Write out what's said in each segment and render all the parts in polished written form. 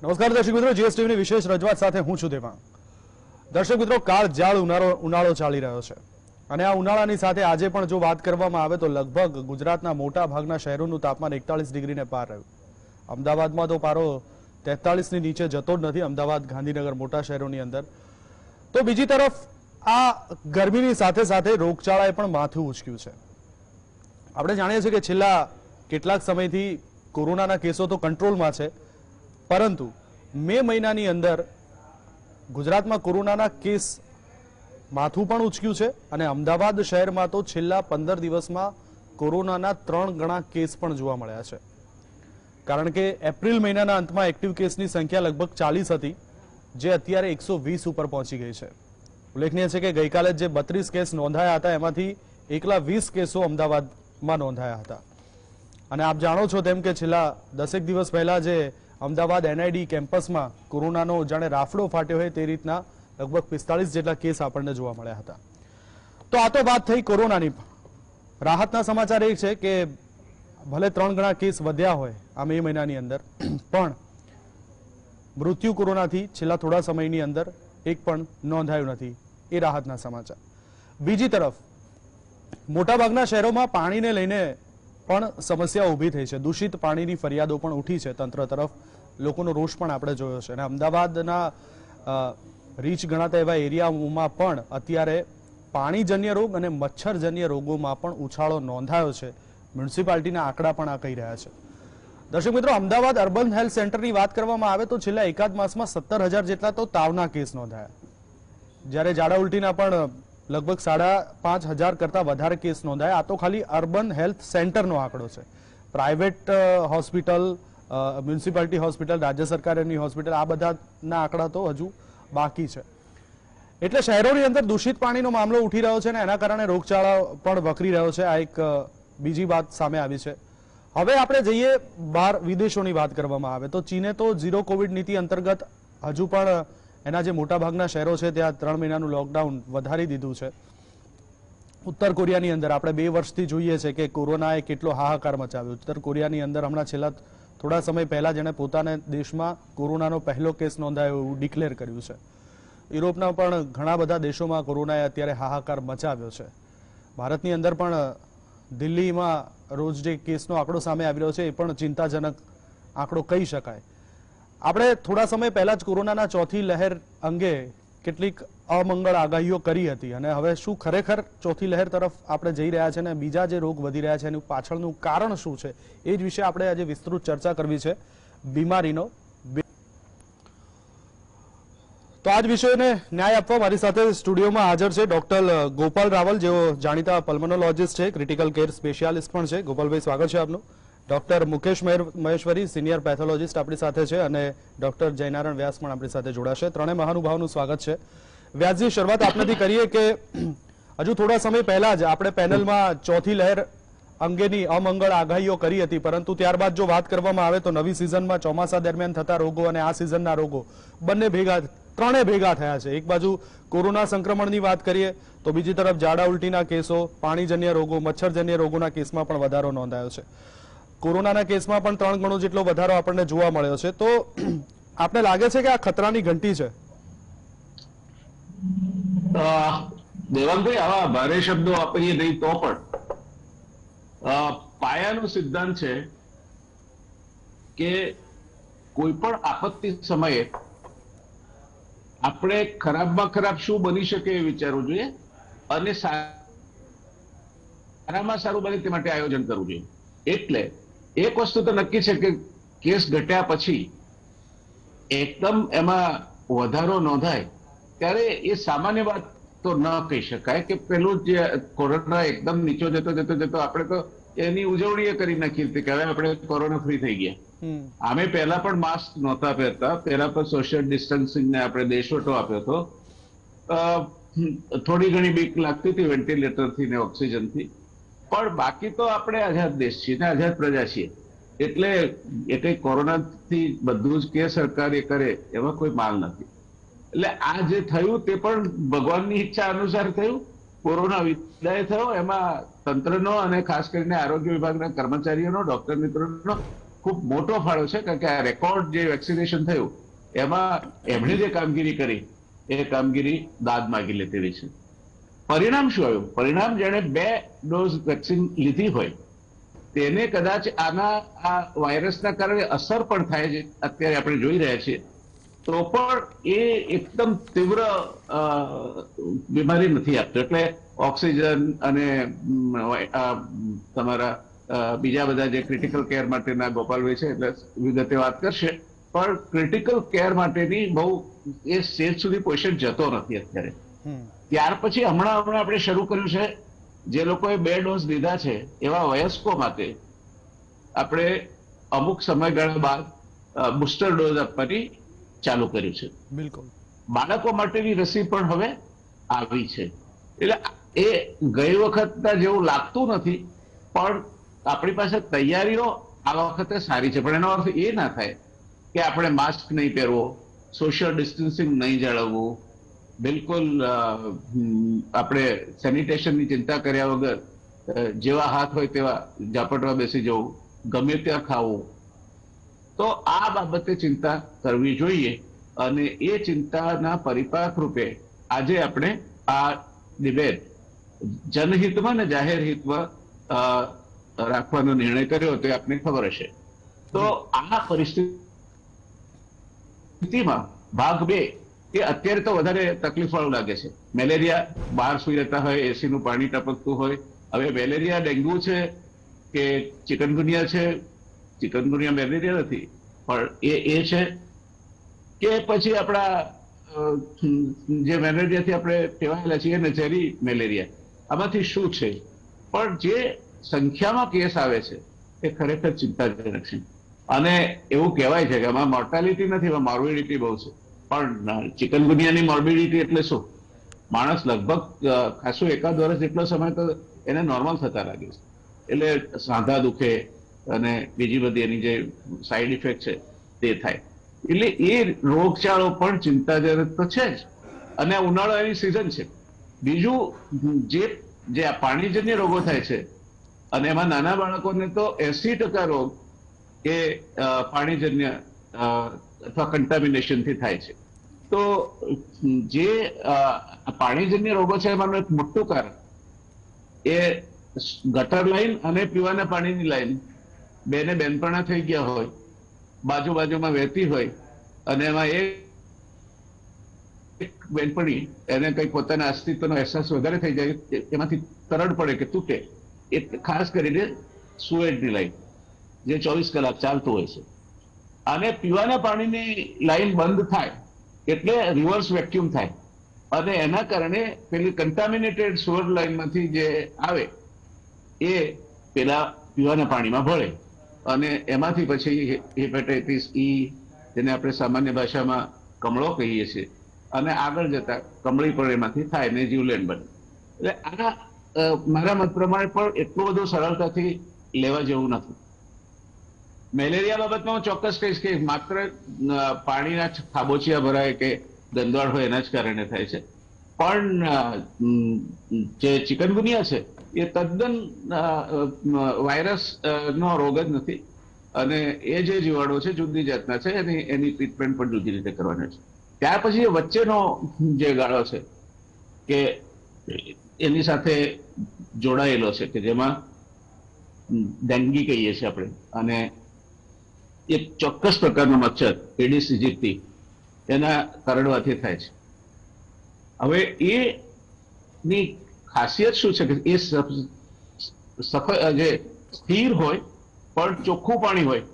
નમસ્કાર દર્શક મિત્રો, જીએસટીવીની વિશેષ રજૂઆત સાથે હું છું દેવાંગ। દર્શક મિત્રો, કાળઝાળ ઉનાળો ચાલી રહ્યો છે અને આ ઉનાળાની સાથે આજે પણ જો વાત કરવામાં આવે તો લગભગ ગુજરાતના મોટા ભાગના શહેરોનું તાપમાન 41 ડિગ્રીને પાર રહ્યું। અમદાવાદમાં તો પારો 43 ની નીચે જતો જ નથી, અમદાવાદ, ગાંધીનગર, મોટા શહેરોની અંદર। તો બીજી તરફ આ ગરમીની સાથે સાથે રોગચાળાએ પણ માથું ઉંચક્યું છે। આપણે જાણીએ છીએ કે છેલ્લા કેટલાક સમયથી કોરોનાના કેસો તો કંટ્રોલમાં છે, પરંતુ મે મહિનાની અંદર ગુજરાતમાં કોરોનાના કેસ માથું પણ ઉચક્યું છે અને અમદાવાદ શહેરમાં તો છેલ્લા 15 દિવસમાં કોરોનાના 3 ગણા કેસ પણ જોવા મળ્યા છે। કારણ કે એપ્રિલ મહિનાના અંતમાં એક્ટિવ કેસની સંખ્યા લગભગ 40 હતી, જે અત્યારે 120 ઉપર પહોંચી ગઈ છે। ઉલ્લેખનીય છે કે ગઈકાલે જે 32 કેસ નોંધાયા હતા એમાંથી એકલા 20 કેસો અમદાવાદમાં નોંધાયા હતા। અને આપ જાણો છો તેમ કે છેલ્લા 10 દિવસ પહેલા જે અમદાવાદ એનઆઈડી કેમ્પસમાં કોરોનાનો જાણે રાફડો ફાટ્યો હોય તે રીતના લગભગ 45 જેટલા કેસ આપણને જોવા મળ્યા હતા। તો આ તો વાત થઈ કોરોનાની। રાહતના સમાચાર એ છે કે ભલે 3 ગણા કેસ વધ્યા હોય આ મે મહિનાની અંદર, પણ મૃત્યુ કોરોનાથી છેલ્લા થોડા સમયની અંદર એક પણ નોંધાયું નથી, એ રાહતના સમાચાર। બીજી તરફ મોટાભાગના શહેરોમાં પાણીને લઈને પણ સમસ્યા ઊભી થઈ છે। દૂષિત પાણીની ફરિયાદો પણ ઉઠી છે તંત્ર તરફ, લોકોનો રોષ પણ આપણે જોયો છે અને અમદાવાદના રીચ ગણાતા એવા એરિયાઓમાં પણ અત્યારે પાણીજન્ય રોગ અને મચ્છરજન્ય રોગોમાં પણ ઉછાળો નોંધાયો છે। મ્યુનિસિપાલિટીના આંકડા પણ આ કહી રહ્યા છે। દર્શક મિત્રો, અમદાવાદ અર્બન હેલ્થ સેન્ટરની વાત કરવામાં આવે તો છેલ્લા એકાદ માસમાં 17,000 જેટલા તો તાવના કેસ નોંધાયા, જ્યારે ઝાડા ઉલટીના પણ લગભગ 5,500 કરતા વધારે કેસ નોંધાયા। આ તો ખાલી અર્બન હેલ્થ સેન્ટરનો આંકડો છે। પ્રાઇવેટ હોસ્પિટલ, મ્યુનિસિપાલિટી હોસ્પિટલ, રાજ્ય સરકારની હોસ્પિટલ, આ બધાના આંકડા તો હજુ બાકી છે। એટલે શહેરોની અંદર દૂષિત પાણીનો મામલો ઉઠી રહ્યો છે અને એના કારણે રોગચાળો પણ વકરી રહ્યો છે। આ એક બીજી વાત સામે આવી છે। હવે આપણે જઈએ બહાર, વિદેશોની વાત કરવામાં આવે તો ચીને તો ઝીરો કોવિડ નીતિ અંતર્ગત હજુ પણ એના જે મોટાભાગના શહેરો છે ત્યાં 3 મહિનાનું લોકડાઉન વધારી દીધું છે। ઉત્તર કોરિયાની અંદર આપણે 2 વર્ષથી જોઈએ છે કે કોરોનાએ કેટલો હાહાકાર મચાવ્યો। ઉત્તર કોરિયાની અંદર હમણાં છેલ્લા થોડા સમય પહેલા જેણે પોતાના દેશમાં કોરોનાનો પહેલો કેસ નોંધાયો એવું ડિક્લેર કર્યું છે। યુરોપના પણ ઘણા બધા દેશોમાં કોરોનાએ અત્યારે હાહાકાર મચાવ્યો છે। ભારતની અંદર પણ દિલ્હીમાં રોજ જે કેસનો આંકડો સામે આવી રહ્યો છે એ પણ ચિંતાજનક આંકડો કહી શકાય। આપણે થોડા સમય પહેલા જ કોરોનાના ચોથી લહેર અંગે કેટલીક અમંગળ આગાહીઓ કરી હતી અને હવે શું ખરેખર ચોથી લહેર તરફ આપણે જઈ રહ્યા છે અને બીજા જે રોગ વધી રહ્યા છે એનું પાછળનું કારણ શું છે, એ જ વિશે આપણે આજે વિસ્તૃત ચર્ચા કરવી છે। બીમારીનો તો આજ વિષયને ન્યાય આપવા મારી સાથે સ્ટુડિયોમાં હાજર છે ડોક્ટર ગોપાલ રાવલ, જેઓ જાણીતા પલ્મોનોલોજીસ્ટ છે, ક્રિટિકલ કેર સ્પેશિયાલિસ્ટ પણ છે। ગોપાલભાઈ, સ્વાગત છે આપનું। Doctor Mukesh Maheshwari, senior pathologist આપણી સાથે છે અને ડોક્ટર જયનારાયણ વ્યાસ પણ આપણી સાથે જોડાશે। ત્રણેય મહાનુભાવનું સ્વાગત છે। વ્યાસજી, શરૂઆત આપનેથી કરીએ કે હજુ થોડા સમય પહેલા જ આપણે પેનલમાં ચોથી લહેર અંગેની અમંગળ આગાહીઓ કરી હતી, પરંતુ ત્યારબાદ જો વાત કરવામાં આવે તો નવી સિઝનમાં ચોમાસા દરમિયાન થતા રોગો અને આ સિઝનના રોગો બંને ત્રણે ભેગા થયા છે। એક બાજુ કોરોના સંક્રમણની વાત કરીએ તો બીજી તરફ ઝાડા ઉલટીના કેસો, પાણીજન્ય રોગો, મચ્છરજન્ય રોગોના કેસમાં પણ વધારો નોંધાયો છે। કોરોનાના કેસમાં પણ 3 ગણો જેટલો વધારો આપણને જોવા મળ્યો છે। તો આપને લાગે છે કે આ ખતરાની ઘંટી છે? દેવાંગભાઈ, આવા ભારે શબ્દો વાપરીએ નહીં તો પણ પાયાનો સિદ્ધાંત છે કે કોઈ પણ આપત્તિ સમયે આપણે ખરાબમાં ખરાબ શું બની શકે એ વિચારવું જોઈએ અને સારામાં સારું બને તે માટે આયોજન કરવું જોઈએ। એટલે એક વસ્તુ તો નક્કી છે કે કેસ ઘટ્યા પછી એકદમ એમાં વધારો નોંધાય ત્યારે એ સામાન્ય વાત તો ન કહી શકાય કે પેલું જે કોરોના એકદમ નીચો જતો આપણે તો એની ઉજવણી કરી નાખી હતી કે હવે આપણે કોરોના ફ્રી થઈ ગયા। આમે પહેલા પણ માસ્ક નહોતા પહેરતા, પહેલા પણ સોશિયલ ડિસ્ટન્સિંગ ને આપણે દેશવટો આપ્યો હતો। થોડી ઘણી બીક લાગતી હતી વેન્ટિલેટરથી ને ઓક્સિજનથી, પણ બાકી તો આપણે આઝાદ દેશ છીએ ને આઝાદ પ્રજા છીએ। એટલે એ કઈ કોરોનાથી બધું જ કે સરકાર એ કરે એવા કોઈ માલ નથી। એટલે આ જે થયું તે પણ ભગવાનની ઈચ્છા અનુસાર થયું। કોરોના વિદાય થયો, એમાં તંત્રનો અને ખાસ કરીને આરોગ્ય વિભાગના કર્મચારીઓનો, ડોક્ટર મિત્રોનો ખૂબ મોટો ફાળો છે, કારણ કે આ રેકોર્ડ જે વેક્સિનેશન થયું એમાં એમણે જે કામગીરી કરી એ કામગીરી દાદ માગી લે તેવી છે. પરિણામ શું આવ્યું? પરિણામ જેણે 2 ડોઝ વેક્સિન લીધી હોય તેને કદાચ આ વાયરસના કારણે અસર પણ થાય છે, અત્યારે આપણે જોઈ રહ્યા છીએ, તો પણ એ એકદમ તીવ્ર બીમારી નથી આપતો. એટલે ઓક્સિજન અને તમારા બીજા બધા જે ક્રિટિકલ કેર માટેના ગોપાલભાઈ છે એટલે વિગતે વાત કરશે, પણ ક્રિટિકલ કેર માટેની બહુ એ સ્ટેજ સુધી પેશન્ટ જતો નથી અત્યારે. ત્યાર પછી હમણાં આપણે શરૂ કર્યું છે, જે લોકોએ 2 ડોઝ લીધા છે એવા વયસ્કો માટે આપણે અમુક સમયગાળા બાદ બુસ્ટર ડોઝ આપવાની ચાલુ કર્યું છે. બિલકુલ. બાળકો માટેની રસી પણ હવે આવી છે. એટલે એ ગઈ વખતના જેવું લાગતું નથી, પણ આપણી પાસે તૈયારીઓ આ વખતે સારી છે. પણ એનો અર્થ એ ના થાય કે આપણે માસ્ક નહીં પહેરવો, સોશિયલ ડિસ્ટન્સિંગ નહીં જાળવવું, બિલકુલ આપણે સેનિટેશનની ચિંતા કર્યા વગર જેવા હાથ હોય તેવા ઝાપટવા બેસી જવું, ગમે ત્યાં ખાવું. તો આ બાબતે ચિંતા કરવી જોઈએ, અને એ ચિંતાના પરિપાક રૂપે આજે આપણે આ ડિબેટ જનહિતમાં ને જાહેર હિતમાં રાખવાનો નિર્ણય કર્યો હતો, આપને ખબર હશે. તો આ પરિસ્થિતિમાં ભાગ 2 કે અત્યારે તો વધારે તકલીફ વાળું લાગે છે. મેલેરિયા, બહાર સુઈ રહેતા હોય, એસી નું પાણી ટપકતું હોય. હવે મેલેરિયા ડેન્ગ્યુ છે કે ચિકનગુનિયા છે, ચિકનગુનિયા મેલેરિયા નથી, પણ એ છે કે પછી આપણા જે મેલેરિયાથી આપણે ટેવાયેલા છીએ ને ઝેરી મેલેરિયા, આમાંથી શું છે? પણ જે સંખ્યામાં કેસ આવે છે એ ખરેખર ચિંતાજનક છે. અને એવું કહેવાય છે કે આમાં મોર્ટાલિટી નથી, એમાં મોર્બિડિટી બહુ છે. પણ ચિકનગુનિયાની મોર્બિડિટી એટલે શું? માણસ લગભગ ખાસું 1 વર્ષ જેટલો સમય તો એને નોર્મલ થતા લાગે છે. એટલે સાંધા દુખે અને બીજી બધી એની જે સાઈડ ઇફેક્ટ છે તે થાય. એટલે એ રોગચાળો પણ ચિંતાજનક તો છે જ. અને ઉનાળાની સિઝન છે. બીજું જે આ પાણીજન્ય રોગો થાય છે, અને એમાં નાના બાળકોને તો 80% રોગ એ પાણીજન્ય અથવા કન્ટામિનેશનથી થાય છે. તો જે પાણીજન્ય રોગો છે એમાંનું એક મોટું કારણ એ ગટર લાઈન અને પીવાના પાણીની લાઈન બેને બેનપણા થઈ ગયા હોય, બાજુમાં વહેતી હોય, અને એમાં એક બેનપણી એને કંઈક પોતાના અસ્તિત્વનો અહેસાસ વધારે થઈ જાય, એમાંથી તરડ પડે કે તૂટે. એ ખાસ કરીને સુએજની લાઈન જે 24 કલાક ચાલતું હોય છે. અને પીવાના પાણીની લાઈન બંધ થાય એટલે રિવર્સ વેક્યુમ થાય, અને એના કારણે પેલી કન્ટામિનેટેડ સુઅર લાઈનમાંથી જે આવે એ પેલા પીવાના પાણીમાં ભળે, અને એમાંથી પછી હેપેટાઇટિસ ઈ, જેને આપણે સામાન્ય ભાષામાં કમળો કહીએ છીએ, અને આગળ જતા કમળી પણ એમાંથી થાય ને જીવલેણ બને. એટલે આ મારા મત પ્રમાણે પણ એટલું બધું સરળતાથી લેવા જેવું નથી. મેલેરિયા બાબતમાં હું ચોક્કસ કહીશ કે માત્ર પાણીના ખાબોચિયા ભરાય કે ગંદવાડ હોય એના જ કારણે થાય છે. પણ જે ચિકનગુનિયા છે એ તદ્દન વાયરસ નો રોગ જ નથી, અને એ જે જીવાણુ છે જુદી જાતના છે, એની ટ્રીટમેન્ટ પણ જુદી રીતે કરવાની છે. ત્યાર પછી વચ્ચેનો જે ગાળો છે કે એની સાથે જોડાયેલો છે, કે જેમાં ડેન્ગી કહીએ છીએ આપણે, અને એક ચોક્કસ પ્રકારનો મચ્છર એડિસ ઇજિપ્ટી એના કરડવાથી થાય છે. હવે એની ખાસિયત શું છે કે એ જે સ્થિર હોય પણ ચોખ્ખું પાણી હોય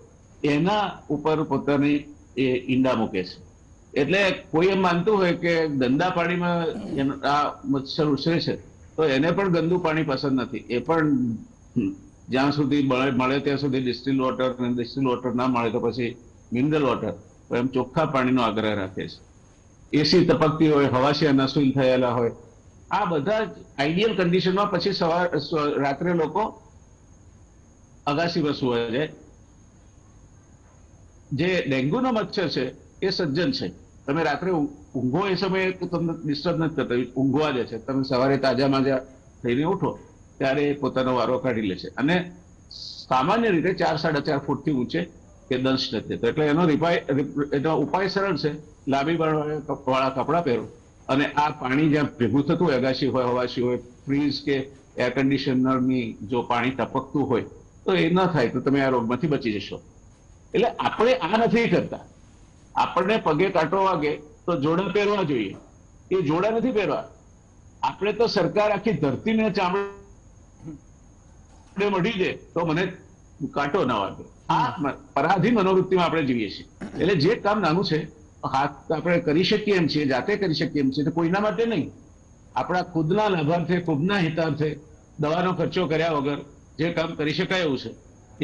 એના ઉપર પોતાની એ ઈંડા મૂકે છે. એટલે કોઈ એમ માનતું હોય કે ગંદા પાણીમાં આ મચ્છર ઉછરે છે તો એને પણ ગંદુ પાણી પસંદ નથી. એ પણ જ્યાં સુધી મળે ત્યાં સુધી ડિસ્ટિલ વોટર ના મળે તો પછી મિનરલ વોટર, તો એમ ચોખ્ખા પાણીનો આગ્રહ રાખે છે. એસી તપકતી હોય, હવાશિયા નસુલ થયેલા હોય, આ બધા જ આઈડિયલ કન્ડિશનમાં પછી રાત્રે લોકો અગાસીમાં સુવા જાય. જે ડેન્ગ્યુનો મચ્છર છે એ સજ્જન છે. તમે રાત્રે ઊંઘો એ સમયે તમને ડિસ્ટર્બ નથી કરતા, ઊંઘવા જ છે. તમે સવારે તાજા માજા થઈને ઉઠો ત્યારે પોતાનો વારો કાઢી લે છે, અને સામાન્ય રીતે 4-4.5 ફૂટથી ઊંચે કે દંશ નથી થતો. એટલે એનો ઉપાય સરળ છે, લાંબી વાળા કપડાં પહેરો અને આ પાણી જ્યાં ભેગું થતું હોય, અગાશી હોય, હવાશી હોય, ફ્રીજ કે એર કન્ડિશનરની જો પાણી ટપકતું હોય તો એ ન થાય તો તમે આ રોગમાંથી બચી જશો. એટલે આપણે આ નથી કરતા. આપણને પગે કાંટો વાગે તો જોડા પહેરવા જોઈએ, એ જોડા નથી પહેરવા. આપણે તો સરકાર આખી ધરતીને ચામડે મઢી દે તો મને કાંટો ના વાગે. આ પરાધી મનોવૃત્તિમાં આપણે જીવીએ છીએ. એટલે જે કામ નાનું છે હાથ આપણે કરી શકીએ એમ છીએ, જાતે કરી શકીએ એમ છીએ, કોઈના માટે નહીં, આપણા ખુદના લાભાર્થે, ખુદના હિતાર્થે, દવાનો ખર્ચો કર્યા વગર જે કામ કરી શકાય એવું છે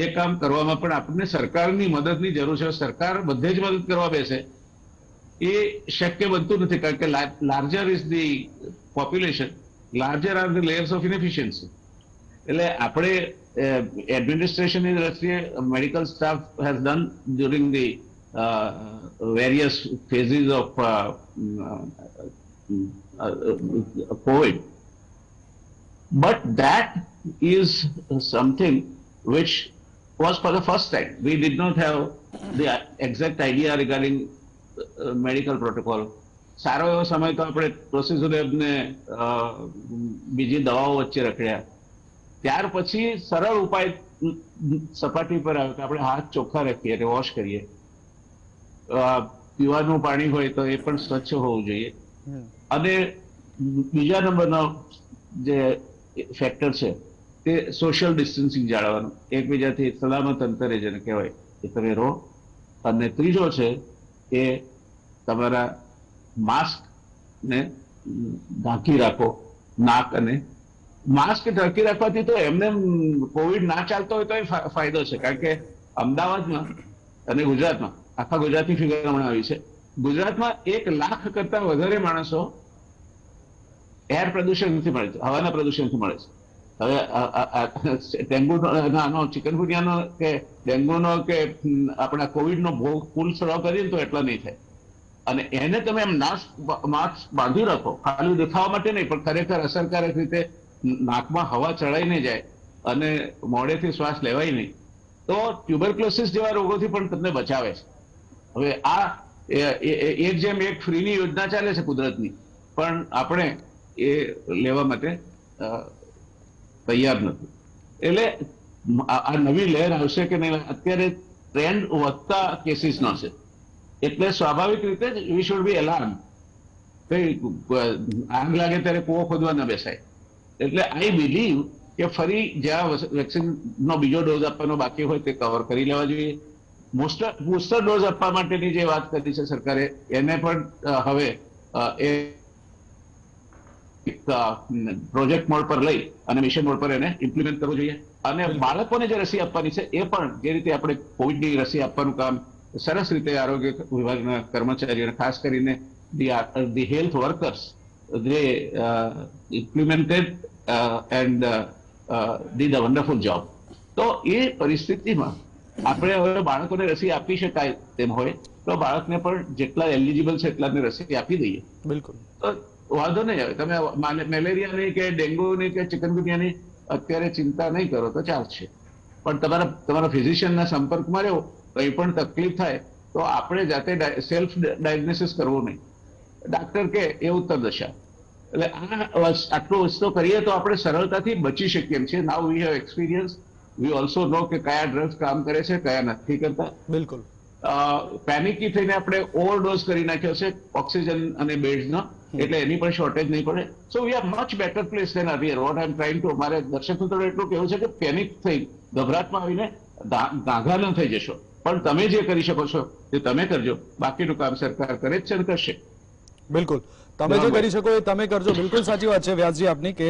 એ કામ કરવામાં પણ આપણને સરકારની મદદની જરૂર છે. સરકાર બધે જ મદદ કરવા બેસે એ શક્ય બનતું નથી, કારણ કે larger is the population, larger are the layers of inefficiency. એટલે આપણે એડમિનિસ્ટ્રેશનની દ્રષ્ટિએ medical staff has done during the various phases of COVID. But that is something which was for the first time. We did not have the exact idea regarding medical protocol. સારો એવો સમય તો આપણે ટોસિઝોમેબને બીજી દવાઓ વચ્ચે રખડ્યા. ત્યાર પછી સરળ ઉપાય સપાટી પર આવ્યો કે આપણે હાથ ચોખ્ખા રાખીએ, એટલે વોશ કરીએ. પીવાનું પાણી હોય તો એ પણ સ્વચ્છ હોવું જોઈએ. અને બીજા નંબરનો જે ફેક્ટર છે તે સોશિયલ ડિસ્ટન્સિંગ જાળવવાનું, એકબીજાથી સલામત અંતરે જેને કહેવાય એ તમે રહો. અને ત્રીજો છે એ તમારા માસ્ક ને ઢાંકી રાખો. નાક અને માસ્ક ઢાંકી રાખવાથી તો એમને કોવિડ ના ચાલતો હોય તો એ ફાયદો છે, કારણ કે અમદાવાદમાં અને ગુજરાતમાં, આખા ગુજરાતની ફિગર હમણાં આવી છે, ગુજરાતમાં 1 લાખ કરતા વધારે માણસો એર પ્રદૂષણથી મળે છે, હવાના પ્રદૂષણથી મળે છે. હવે ડેન્ગ્યુનો, ચિકનગુનિયાનો કે ડેન્ગ્યુનો કે આપણા કોવિડનો ભોગ કુલ સળો કરીએ તો એટલા નહીં થાય. અને એને તમે એમ માસ્ક બાંધી રાખો, ખાલી દેખાવા માટે નહીં પણ ખરેખર અસરકારક રીતે નાકમાં હવા ચડાઈને જાય અને મોઢેથી શ્વાસ લેવાય નહીં, તો ટ્યુબરક્લોસિસ જેવા રોગોથી પણ તમને બચાવે છે. હવે આ એક જેમ એક ફ્રીની યોજના ચાલે છે કુદરતની, પણ આપણે એ લેવા માટે તૈયાર નથી. એટલે આ નવી લહેર આવશે કે નહીં, અત્યારે ટ્રેન્ડ વધતા કેસીસનો છે, એટલે સ્વાભાવિક રીતે જ વી શુડ બી એલાર્મ. આગ લાગે ત્યારે કૂવો ખોદવા ન બેસાય. એટલે આઈ બિલીવ કે ફરી જ્યાં વેક્સિનનો બીજો ડોઝ આપવાનો બાકી હોય તે કવર કરી લેવા જોઈએ. બુસ્ટર ડોઝ આપવા માટેની જે વાત કરી છે સરકારે, એને પણ હવે એ પ્રોજેક્ટ મોડ પર લઈ અને મિશન મોડ પર એને ઇમ્પ્લિમેન્ટ કરવું જોઈએ. અને બાળકોને જે રસી આપવાની છે એ પણ જે રીતે આપણે કોવિડની રસી આપવાનું કામ સરસ રીતે આરોગ્ય વિભાગના કર્મચારીઓને, ખાસ કરીને the health workers, they implemented and did a wonderful job. તો એ પરિસ્થિતિમાં આપણે હવે બાળકોને રસી આપી શકાય તેમ હોય તો બાળકને પણ જેટલા એલિજિબલ છે એટલાને રસી આપી દઈએ. બિલકુલ, તો વાંધો નહીં આવે. તમે મેલેરિયાની કે ડેન્ગ્યુની કે ચિકનગુનિયાની અત્યારે ચિંતા નહીં કરો તો ચાલશે, પણ તમારા ફિઝિશિયનના સંપર્કમાં રહો, કંઈ પણ તકલીફ થાય તો આપણે જાતે સેલ્ફ ડાયગ્નોસિસ કરવું નહીં. ડાક્ટર કે એ ઉત્તર દશા. એટલે આટલું વસ્તુ કરીએ તો આપણે સરળતાથી બચી શકીએ એમ છીએ. Now we have experience, we also know કે કયા ડ્રગ્સ કામ કરે છે, કયા નથી કરતા. બિલકુલ. પેનિકી થઈને આપણે ઓવરડોઝ કરી નાખ્યો છે ઓક્સિજન અને બેડ્સનો, એટલે એની પણ શોર્ટેજ નહીં પડે. So we are much better place than earlier. What I am trying to, મારે દર્શક મિત્રો એટલું કહેવું છે કે પેનિક થઈ, ગભરાટમાં આવીને ગાંઘા ન થઈ જશો, પણ તમે જે કરી શકો છો તે તમે કરજો. બાકીનું કામ સરકાર કરે જ છે અને કરશે. બિલકુલ, તમે જે કરી શકો એ તમે કરજો. બિલકુલ સાચી વાત છે વ્યાસજી આપની કે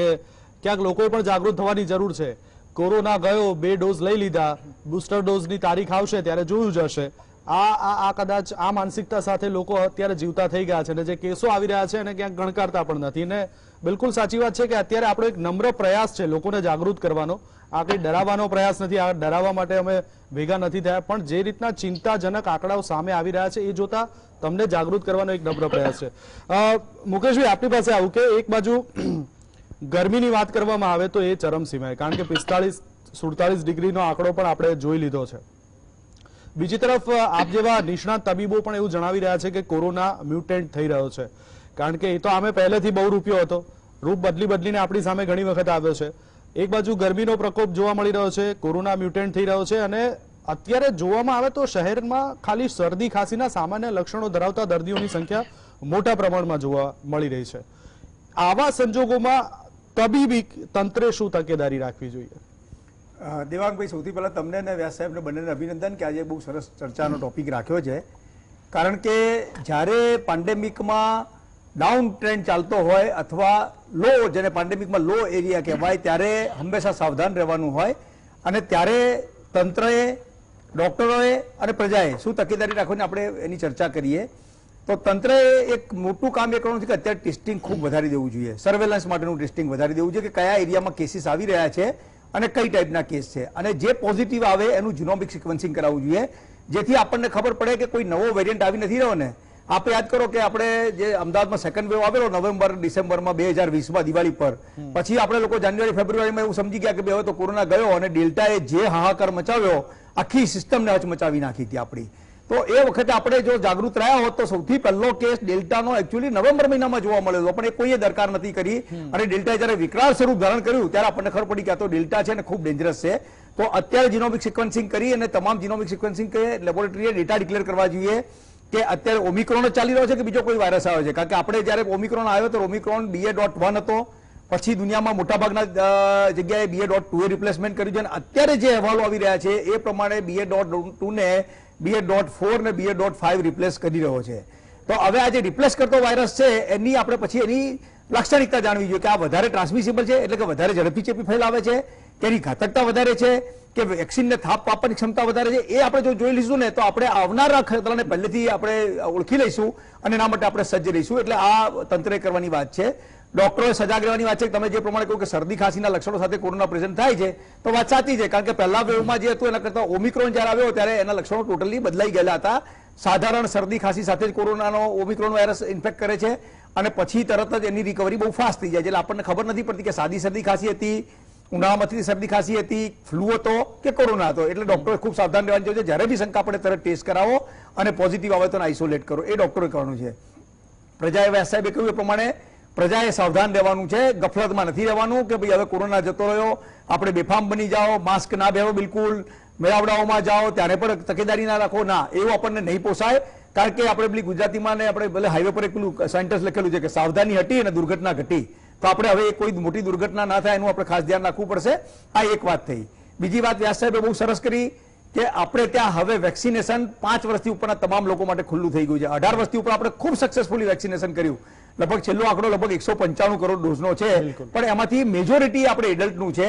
ક્યાંક લોકોએ પણ જાગૃત થવાની જરૂર છે. કોરોના ગયો, 2 ડોઝ લઈ લીધા, બુસ્ટર ડોઝની તારીખ આવશે ત્યારે જોયું જશે. આ કદાચ આ માનસિકતા સાથે લોકો અત્યારે જીવતા થઈ ગયા છે અને જે કેસો આવી રહ્યા છે એને ક્યાંક ગણકારતા પણ નથી. ને બિલકુલ સાચી વાત છે કે અત્યારે આપણો એક નમ્ર પ્રયાસ છે લોકોને જાગૃત કરવાનો. આ કંઈ ડરાવવાનો પ્રયાસ નથી, આ ડરાવવા માટે અમે ભેગા નથી થયા, પણ જે રીતના ચિંતાજનક આંકડાઓ સામે આવી રહ્યા છે એ જોતા તમને જાગૃત કરવાનો એક નમ્ર પ્રયાસ છે. મુકેશભાઈ, આપની પાસે આવું કે એક બાજુ ગરમીની વાત કરવામાં આવે તો એ ચરમસીમાએ, કારણ કે 45-47 ડિગ્રીનો આંકડો પણ આપણે જોઈ લીધો છે. બીજી તરફ આપ જેવા નિષ્ણાત તબીબો પણ એવું જણાવી રહ્યા છે કે કોરોના મ્યુટેન્ટ થઈ રહ્યો છે, કારણ કે એ તો આમે પહેલેથી બહુ રૂપિયો હતો, રૂપ બદલીને આપણી સામે ઘણી વખત આવ્યો છે. એક બાજુ ગરમીનો પ્રકોપ જોવા મળી રહ્યો છે, કોરોના મ્યુટેન્ટ થઈ રહ્યો છે, અને અત્યારે જોવામાં આવે તો શહેરમાં ખાલી શરદી ખાંસીના સામાન્ય લક્ષણો ધરાવતા દર્દીઓની સંખ્યા મોટા પ્રમાણમાં જોવા મળી રહી છે. આવા સંજોગોમાં તબીબી તંત્રે શું તકેદારી રાખવી જોઈએ? દેવાંગભાઈ, સૌથી પહેલા તમને અને વ્યાસ સાહેબને બંનેને અભિનંદન કે આજે બહુ સરસ ચર્ચાનો ટોપિક રાખ્યો છે. કારણ કે જ્યારે પેન્ડેમિકમાં ડાઉન ટ્રેન્ડ ચાલતો હોય અથવા લો, જેને પેન્ડેમિકમાં લો એરિયા કહેવાય, ત્યારે હંમેશા સાવધાન રહેવાનું હોય, અને ત્યારે તંત્રએ, ડોક્ટરોએ અને પ્રજાએ શું તકેદારી રાખવાની આપણે એની ચર્ચા કરીએ. તો તંત્રએ એક મોટું કામ એ કરવાનું છે કે અત્યારે ટેસ્ટિંગ ખૂબ વધારી દેવું જોઈએ, સર્વેલન્સ માટેનું ટેસ્ટિંગ વધારી દેવું જોઈએ કે કયા એરિયામાં કેસીસ આવી રહ્યા છે અને કઈ ટાઈપના કેસ છે, અને જે પોઝિટિવ આવે એનું જીનોમિક સિક્વન્સિંગ કરાવવું જોઈએ, જેથી આપણને ખબર પડે કે કોઈ નવો વેરિયન્ટ આવી નથી રહ્યો ને. આપણે યાદ કરો કે આપણે જે અમદાવાદમાં સેકન્ડ વેવ આવેલો નવેમ્બર ડિસેમ્બરમાં 2020માં દિવાળી પર, પછી આપણે લોકો જાન્યુઆરી ફેબ્રુઆરીમાં એવું સમજી ગયા કે હવે તો કોરોના ગયો, અને ડેલ્ટાએ જે હાહાકાર મચાવ્યો, આખી સિસ્ટમને હચમચાવી નાખી હતી આપણી. તો એ વખતે આપણે જો જાગૃત રહ્યા હોત તો સૌથી પહેલો કેસ ડેલ્ટાનો એકચ્યુઅલી નવેમ્બર મહિનામાં જોવા મળ્યો હતો, પણ એ કોઈએ દરકાર નથી કરી, અને ડેલ્ટાએ જ્યારે વિકરાળ સ્વરૂપ ધારણ કર્યું ત્યારે આપણને ખબર પડી કે આ તો ડેલ્ટા છે અને ખૂબ ડેન્જરસ છે. તો અત્યારે જીનોમિક સિક્વન્સિંગ કરી અને તમામ જીનોમિક સિક્વન્સિંગ લેબોરેટરીએ ડેટા ડિક્લેર કરવા જોઈએ કે અત્યારે ઓમિક્રોન જ ચાલી રહ્યો છે કે બીજો કોઈ વાયરસ આવ્યો છે. કારણ કે આપણે જ્યારે ઓમિક્રોન આવ્યો તો ઓમિક્રોન BA.1 હતો, પછી દુનિયામાં મોટાભાગના જગ્યાએ BA.2 રિપ્લેસમેન્ટ કર્યું છે, અને અત્યારે જે અહેવાલો આવી રહ્યા છે એ પ્રમાણે BA.2 ને BA.4 ને BA.5 રિપ્લેસ કરી રહ્યો છે. તો હવે આ જે રિપ્લેસ કરતો વાયરસ છે એની આપણે પછી એની લાક્ષણિકતા જાણવી જોઈએ કે આ વધારે ટ્રાન્સમિસિબલ છે, એટલે કે વધારે ઝડપી ચેપી ફેલાવે છે, કે એની ઘાતકતા વધારે છે, કે વેક્સિનને થાપ આપવાની ક્ષમતા વધારે છે. એ આપણે જો જોઈ લઈશું ને તો આપણે આવનારા ખતરાને પહેલેથી આપણે ઓળખી લઈશું અને એના માટે આપણે સજ્જ રહીશું. એટલે આ તંત્રે કરવાની વાત છે, ડોક્ટરોએ સજાગ રહેવાની વાત છે. તમે જે પ્રમાણે કહ્યું કે શરદી ખાંસીના લક્ષણો સાથે કોરોના પ્રેઝન્ટ થાય છે તો વાત સાચી છે, કારણ કે પહેલા વેવમાં જે હતું એના કરતા ઓમિક્રોન જ્યારે આવ્યો ત્યારે એના લક્ષણો ટોટલી બદલાઈ ગયેલા હતા. સાધારણ શરદી ખાંસી સાથે જ કોરોનાનો ઓમિક્રોન વાયરસ ઇન્ફેક્ટ કરે છે, અને પછી તરત જ એની રિકવરી બહુ ફાસ્ટ થઈ જાય છે. એટલે આપણને ખબર નથી પડતી કે સાદી શરદી ખાંસી હતી, ઉનાળામાંથી શરદી ખાંસી હતી, ફ્લૂ હતો કે કોરોના હતો. એટલે ડોક્ટરે ખૂબ સાવધાન રહેવાની જરૂર છે. જ્યારે બી શંકા પડે તરત ટેસ્ટ કરાવો, અને પોઝિટિવ આવે તો આઇસોલેટ કરો, એ ડોક્ટરે કરવાનું છે. પ્રજાએ વ્યાસ સાહેબે કહ્યું એ પ્રમાણે પ્રજાએ સાવધાન રહેવાનું છે, ગફલતમાં નથી રહેવાનું કે ભાઈ હવે કોરોના જતો રહ્યો, આપણે બેફામ બની જાઓ, માસ્ક ના પહેરો, બિલકુલ મેળાવડાઓમાં જાઓ ત્યારે પણ તકેદારી ના રાખો, ના, એવું આપણને નહીં પોસાય. કારણ કે આપણે પેલી ગુજરાતીમાં ને આપણે ભલે હાઈવે પર એક પેલું સેન્ટેન્સ લખેલું છે કે સાવધાની હટી અને દુર્ઘટના ઘટી. તો આપણે હવે કોઈ મોટી દુર્ઘટના ના થાય એનું આપણે ખાસ ધ્યાન રાખવું પડશે. આ એક વાત થઈ. બીજી વાત વ્યાસ સાહેબે બહુ સરસ કરી કે આપણે ત્યાં હવે વેક્સિનેશન 5 વર્ષથી ઉપરના તમામ લોકો માટે ખુલ્લું થઈ ગયું છે. 18 વર્ષથી ઉપર આપણે ખૂબ સક્સેસફુલી વેક્સિનેશન કર્યું. લગભગ છેલ્લો આંકડો લગભગ 195 કરોડ ડોઝનો છે, પણ એમાંથી મેજોરિટી આપણે એડલ્ટનું છે.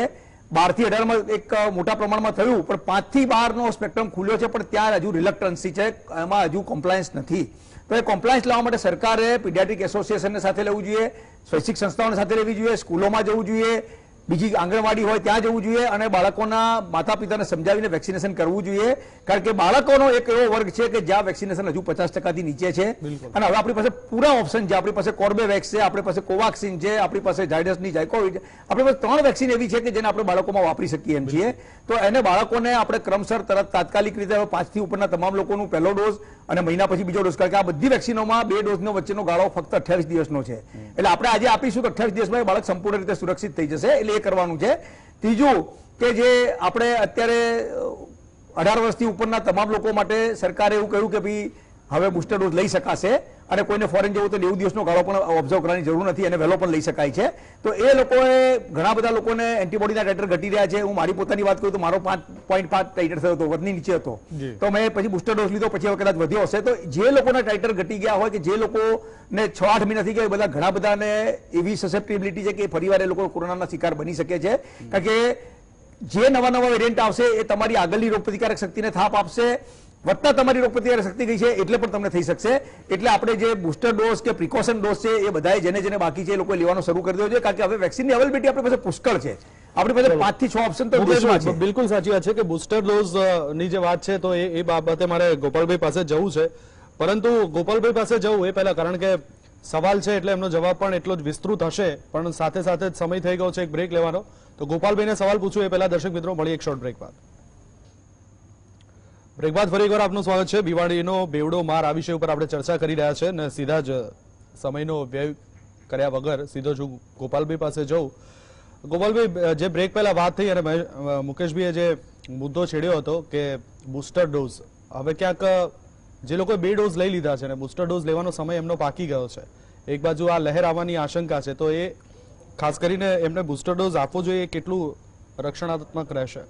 12 થી 18 એક મોટા પ્રમાણમાં થયું, પણ 5 થી 12 સ્પેક્ટ્રમ ખુલ્યો છે, પણ ત્યાં હજુ રિલક્ટન્સી છે, એમાં હજુ કોમ્પ્લાયન્સ નથી. તો એ કોમ્પ્લાયન્સ લાવવા માટે સરકારે પીડિયાટ્રિક એસોસિએશનને સાથે લેવું જોઈએ, સ્વૈચ્છિક સંસ્થાઓને સાથે લેવી જોઈએ, સ્કૂલોમાં જવું જોઈએ, બીજી આંગણવાડી હોય ત્યાં જવું જોઈએ, અને બાળકોના માતા પિતાને સમજાવીને વેક્સિનેશન કરવું જોઈએ. કારણ કે બાળકોનો એક એવો વર્ગ છે કે જ્યાં વેક્સિનેશન હજુ 50% નીચે છે, અને હવે આપણી પાસે પૂરા ઓપ્શન છે. આપણી પાસે કોર્બેવેક્સ છે, આપણી પાસે કોવાક્સિન છે, આપણી પાસે ઝાયડસની જાયકોવિડ, આપણી પાસે 3 વેક્સિન એવી છે કે જેને આપણે બાળકોમાં વાપરી શકીએ એમ છીએ. તો એને બાળકોને આપણે ક્રમશર તરત તાત્કાલિક રીતે 5 થી ઉપરના તમામ લોકોનું પહેલો ડોઝ અને મહિના પછી બીજો ડોઝ, કારણ કે આ બધી વેક્સિનોમાં 2 ડોઝનો વચ્ચેનો ગાળો ફક્ત 28 દિવસનો છે. એટલે આપણે આજે આપીશું તો 28 દિવસમાં બાળક સંપૂર્ણ રીતે સુરક્ષિત થઈ જશે. એટલે એ કરવાનું છે. ત્રીજું કે જે આપણે અત્યારે 18 વર્ષથી ઉપરના તમામ લોકો માટે સરકારે એવું કહ્યું કે ભાઈ હવે બુસ્ટર ડોઝ લઈ શકાશે, અને કોઈને ફોરેન જવું તો 90 દિવસનો ગાળો પણ ઓબ્ઝર્વ કરવાની જરૂર નથી, અને વહેલો પણ લઈ શકાય છે. તો એ લોકોએ ઘણા બધા લોકોને એન્ટીબોડીના ટાઇટર ઘટી રહ્યા છે. હું મારી પોતાની વાત કરું તો મારો 5.5 ટાઇટર થયો હતો, વધની નીચે હતો, તો મેં પછી બુસ્ટર ડોઝ લીધો, પછી હવે કદાચ વધ્યો હશે. તો જે લોકોના ટાઇટર ઘટી ગયા હોય, કે જે લોકોને 6-8 મહિના થઈ ગયા, બધા ઘણા બધાને એવી સસેપ્ટિબિલિટી છે કે ફરીવાર એ લોકો કોરોનાના શિકાર બની શકે છે. કારણ કે જે નવા વેરિયન્ટ આવશે એ તમારી આગળની રોગપ્રતિકારક શક્તિને થાપ આપશે, વત્તા તમારી રોગપ્રતિકારક શક્તિ ગઈ છે એટલે પણ તમને થઈ શકશે. એટલે આપણે જે બુસ્ટર ડોઝ કે પ્રિકોશન ડોઝ છે એ બધાએ જેને બાકી છે એ લોકો લેવાનો શરૂ કરી દેવો છે. કારણ કે હવે વેક્સિનની અવેલેબિલિટી આપણી પાસે પુષ્કળ છે, આપણી પાસે 5 થી 6 ઓપ્શન તો દેશમાં છે. બિલકુલ સાચી વાત છે કે બુસ્ટર ડોઝ ની જે વાત છે તો એ બાબતે મારે ગોપાલભાઈ પાસે જવું છે, પરંતુ ગોપાલભાઈ પાસે જવું એ પહેલા, કારણ કે સવાલ છે એટલે એમનો જવાબ પણ એટલો જ વિસ્તૃત હશે, પણ સાથે સાથે જ સમય થઈ ગયો છે એક બ્રેક લેવાનો. તો ગોપાલભાઈને સવાલ પૂછું એ પહેલા દર્શક મિત્રો મળીએ એક શોર્ટ બ્રેક બાદ. બ્રેક બાદ ફરી એકવાર આપનું સ્વાગત છે. દિવાળીનો બેવડો માર આ વિષય ઉપર આપણે ચર્ચા કરી રહ્યા છે અને સીધા જ સમયનો વ્યય કર્યા વગર સીધો જ ગોપાલભાઈ પાસે જઉં. ગોપાલભાઈ, જે બ્રેક પહેલા વાત થઈ અને મુકેશભાઈએ જે મુદ્દો છેડ્યો હતો કે બુસ્ટર ડોઝ, હવે ક્યાંક જે લોકોએ 2 ડોઝ લઈ લીધા છે અને બુસ્ટર ડોઝ લેવાનો સમય એમનો પાકી ગયો છે, એક બાજુ આ લહેર આવવાની આશંકા છે, તો એ ખાસ કરીને એમને બુસ્ટર ડોઝ આપવો જોઈએ, કેટલું રક્ષણાત્મક રહેશે?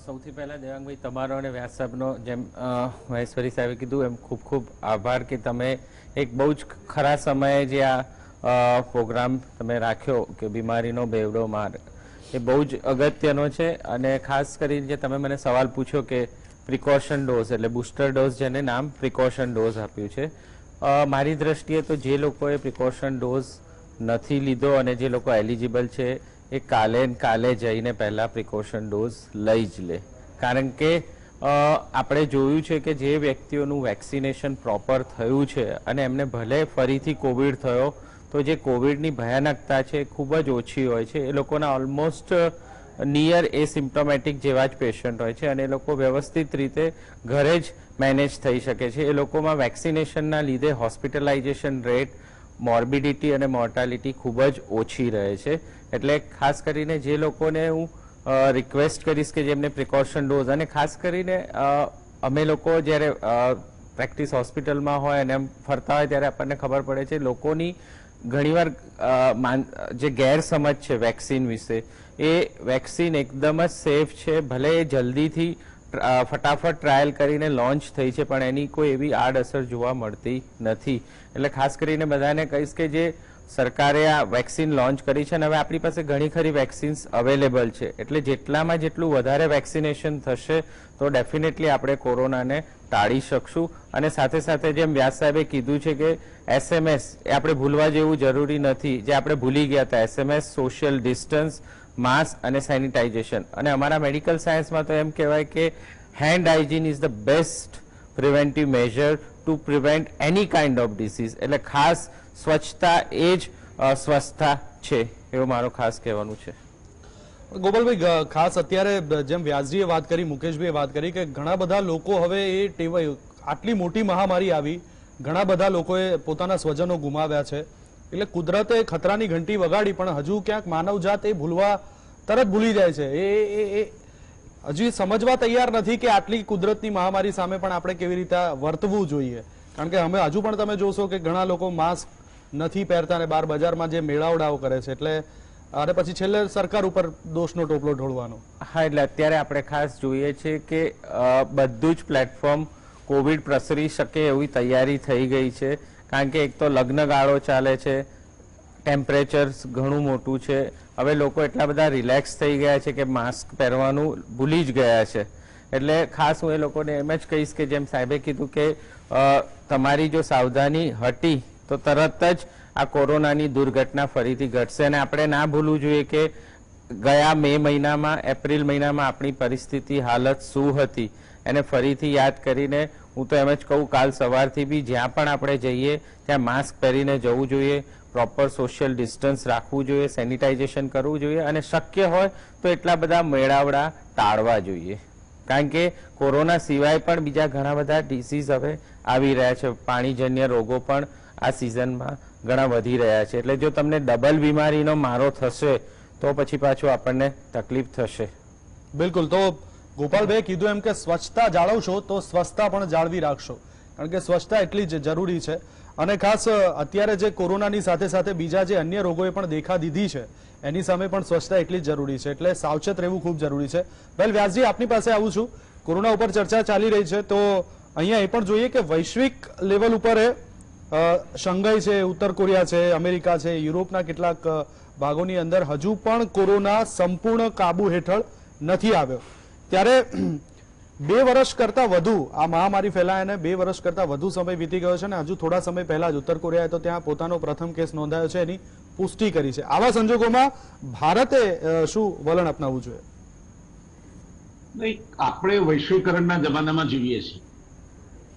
સૌથી પહેલા દેવાંગભાઈ તમારો અને વ્યાસ સાહેબનો, જેમ મહેશ્વરી સાહેબે કીધું એમ ખૂબ ખૂબ આભાર કે તમે એક બહુ જ ખરા સમયે જે આ પ્રોગ્રામ તમે રાખ્યો કે બીમારીનો બેવડો માર, એ બહુ જ અગત્યનો છે. અને ખાસ કરીને જે તમે મને સવાલ પૂછ્યો કે પ્રિકોશન ડોઝ એટલે બુસ્ટર ડોઝ, જેને નામ પ્રિકોશન ડોઝ આપ્યું છે, મારી દ્રષ્ટિએ તો જે લોકોએ પ્રિકોશન ડોઝ નથી લીધો અને જે લોકો એલિજિબલ છે એ કાલે જઈને પહેલા પ્રિકોશન ડોઝ લઈ જ લે. કારણ કે આપણે જોયું છે કે જે વ્યક્તિઓનું વેક્સિનેશન પ્રોપર થયું છે અને એમને ભલે ફરીથી કોવિડ થયો તો જે કોવિડની ભયાનકતા છે એ ખૂબ જ ઓછી હોય છે. એ લોકોના ઓલમોસ્ટ નિયર એસિમ્પ્ટોમેટિક જેવા જ પેશન્ટ હોય છે અને એ લોકો વ્યવસ્થિત રીતે ઘરે જ મેનેજ થઈ શકે છે. એ લોકોમાં વેક્સિનેશનના લીધે હોસ્પિટલાઇઝેશન રેટ, મોર્બિડિટી અને મોર્ટાલિટી ખૂબ જ ઓછી રહે છે. એટલે ખાસ કરીને જે લોકોને હું રિક્વેસ્ટ કરીશ કે જેમને પ્રિકોશન ડોઝ, અને ખાસ કરીને અમે લોકો જ્યારે પ્રેક્ટિસ હોસ્પિટલમાં હોય અને એમ ફરતા હોય ત્યારે આપણને ખબર પડે છે લોકોની ઘણીવાર જે ગેરસમજ છે વેક્સિન વિશે, એ વેક્સિન એકદમ જ સેફ છે, ભલે એ જલ્દીથી ફટાફટ ટ્રાયલ કરીને લોન્ચ થઈ છે પણ એની કોઈ એવી આડઅસર જોવા મળતી નથી. એટલે ખાસ કરીને બધાને કહીશ કે જે સરકારે આ વેક્સિન લોન્ચ કરી છે અને હવે આપણી પાસે ઘણી ખરી વેક્સિન્સ અવેલેબલ છે, એટલે જેટલામાં જેટલું વધારે વેક્સિનેશન થશે તો ડેફિનેટલી આપણે કોરોનાને ટાળી શકશું. અને સાથે સાથે જેમ વ્યાસ સાહેબે કીધું છે કે SMS એ આપણે ભૂલવા જેવું જરૂરી નથી, જે આપણે ભૂલી ગયા હતા, SMS, સોશિયલ ડિસ્ટન્સ, માસ્ક અને સેનિટાઇઝેશન. અને અમારા મેડિકલ સાયન્સમાં તો એમ કહેવાય કે hand hygiene is the best preventive major two prevent any kind of disease. એટલે ખાસ સ્વચ્છતા એ જ સ્વસ્થતા છે, એવું મારું ખાસ કહેવાનું છે. ગોપાલભાઈ, ખાસ અત્યારે જેમ વ્યાસજીએ વાત કરી, મુકેશભાઈએ વાત કરી કે ઘણા બધા લોકો હવે એ ટેવાય, આટલી મોટી મહામારી આવી, ઘણા બધા લોકોએ પોતાના સ્વજનો ગુમાવ્યા છે, એટલે કુદરતે ખતરાની ઘંટી વગાડી પણ હજુ ક્યાંક માનવજાત એ તરત ભૂલી જાય છે. એ હજી સમજવા તૈયાર નથી કે આટલી કુદરતની મહામારી સામે પણ આપણે કેવી રીતે વર્તવું જોઈએ. કારણ કે અમે હજુ પણ તમે જોશો કે ઘણા લોકો માસ્ક નથી પહેરતા અને બહાર બજારમાં જે મેળાવડાઓ કરે છે, એટલે અને પછી છેલ્લે સરકાર ઉપર દોષનો ટોપલો ઢોળવાનો. હા, એટલે અત્યારે આપણે ખાસ જોઈએ છે કે બધું જ પ્લેટફોર્મ કોવિડ પ્રસરી શકે એવી તૈયારી થઈ ગઈ છે. કારણ કે એક તો લગ્ન ગાળો ચાલે છે, ટેમ્પરેચર ઘણું મોટું છે, હવે લોકો એટલા બધા રિલેક્સ થઈ ગયા છે કે માસ્ક પહેરવાનું ભૂલી જ ગયા છે. એટલે ખાસ હું એ લોકોને એમ જ કહીશ કે જેમ સાહેબે કીધું કે તમારી જો સાવધાની હટી તો તરત જ આ કોરોનાની દુર્ઘટના ફરીથી ઘટશે. અને આપણે ના ભૂલવું જોઈએ કે ગયા મે મહિનામાં, એપ્રિલ મહિનામાં આપણી પરિસ્થિતિ, હાલત શું હતી એને ફરીથી યાદ કરીને હું તો એમ જ કહું, કાલ સવારથી બી જ્યાં પણ આપણે જઈએ ત્યાં માસ્ક પહેરીને જવું જોઈએ, પ્રોપર સોશિયલ ડિસ્ટન્સ રાખવું જોઈએ, સેનિટાઇઝેશન કરવું જોઈએ અને શક્ય હોય તો એટલા બધા મેળાવડા ટાળવા જોઈએ. કારણ કે કોરોના સિવાય પણ બીજા ઘણા બધા ડિસીઝ હવે આવી રહ્યા છે, પાણીજન્ય રોગો પણ આ સિઝનમાં ઘણા વધી રહ્યા છે. એટલે જો તમને ડબલ બીમારીનો મારો થશે તો પછી પાછું આપણને તકલીફ થશે. બિલકુલ. તો ગોપાલભાઈએ કીધું એમ કે સ્વચ્છતા જાળવશો તો સ્વસ્થતા પણ જાળવી રાખશો, કારણ કે સ્વચ્છતા એટલી જ જરૂરી છે. અને ખાસ અત્યારે જે કોરોનાની સાથે સાથે બીજા જે અન્ય રોગોએ પણ દેખા દીધી છે એની સામે પણ સ્વચ્છતા એટલી જ જરૂરી છે, એટલે સાવચેત રહેવું ખૂબ જરૂરી છે. વેલ વ્યાસજી, આપની પાસે આવું છું. કોરોના ઉપર ચર્ચા ચાલી રહી છે, તો અહીંયા એ પણ જોઈએ કે વૈશ્વિક લેવલ ઉપર શંઘાઈ છે, ઉત્તર કોરિયા છે, અમેરિકા છે, યુરોપના કેટલાક ભાગોની અંદર હજુ પણ કોરોના સંપૂર્ણ કાબુ હેઠળ નથી આવ્યો. ત્યારે 2 વર્ષ કરતા વધુ આ મહામારી ફેલાયાને 2 વર્ષ કરતા વધુ સમય વીતી ગયો છે અને હજુ થોડા સમય પહેલા જ ઉત્તર કોરિયાએ તો ત્યાં પોતાનો પ્રથમ કેસ નોંધાયો છે, એની પુષ્ટિ કરી છે. આવા સંજોગોમાં ભારતે શું વલણ અપનાવવું જોઈએ? નહીં, આપણે વૈશ્વિકરણના જમાનામાં જીવીએ છીએ,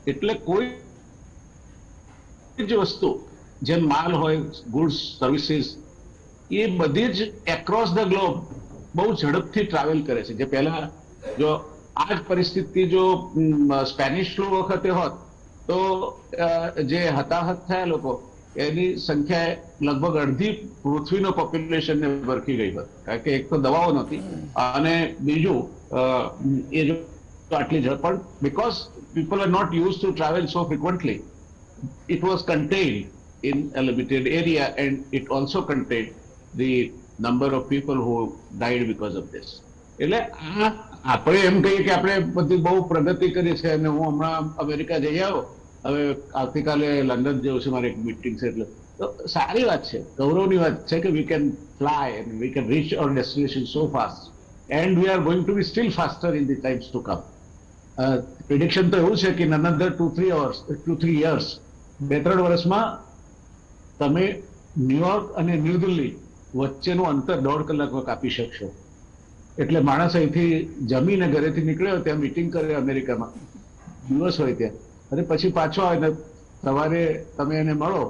એટલે કોઈ જ વસ્તુ જેમ માલ હોય, ગુડ્સ, સર્વિસીસ, એ બધી જ એક્રોસ ધ ગ્લોબ બહુ ઝડપથી ટ્રાવેલ કરે છે. જે પહેલા જો આ જ પરિસ્થિતિ જો સ્પેનિશ ફ્લુ વખતે હોત તો જે હતાહત થયા લોકો એની સંખ્યા લગભગ અડધી પૃથ્વીનો પોપ્યુલેશનને ભરખી ગઈ હોત, કારણ કે એક તો દવાઓ નહોતી અને બીજું એ જો આટલી ઝડપણ, because people are not use to travel so frequently, it was contained in a limited area and it also contained the number of people who died because of this. એટલે આ આપણે એમ કહીએ કે આપણે બધી બહુ પ્રગતિ કરી છે અને હું હમણાં અમેરિકા જઈ આવ્યો, હવે આવતીકાલે લંડન જવું છે, મારે એક મીટિંગ છે, એટલે તો સારી વાત છે, ગૌરવની વાત છે કે we can fly and we can reach our destination so fast and we are going to be still faster in the times to come. Prediction તો એવું છે કે ઇન અનધર 2-3 years 2-3 વર્ષમાં તમે ન્યુયોર્ક અને ન્યૂ દિલ્હી વચ્ચેનું અંતર 1.5 કલાકમાં કાપી શકશો. એટલે માણસ અહીંથી જમીને ઘરેથી નીકળ્યો, ત્યાં મીટિંગ કરે અમેરિકામાં, દિવસ હોય ત્યાં, અને પછી પાછો આવે ને સવારે તમે એને મળો,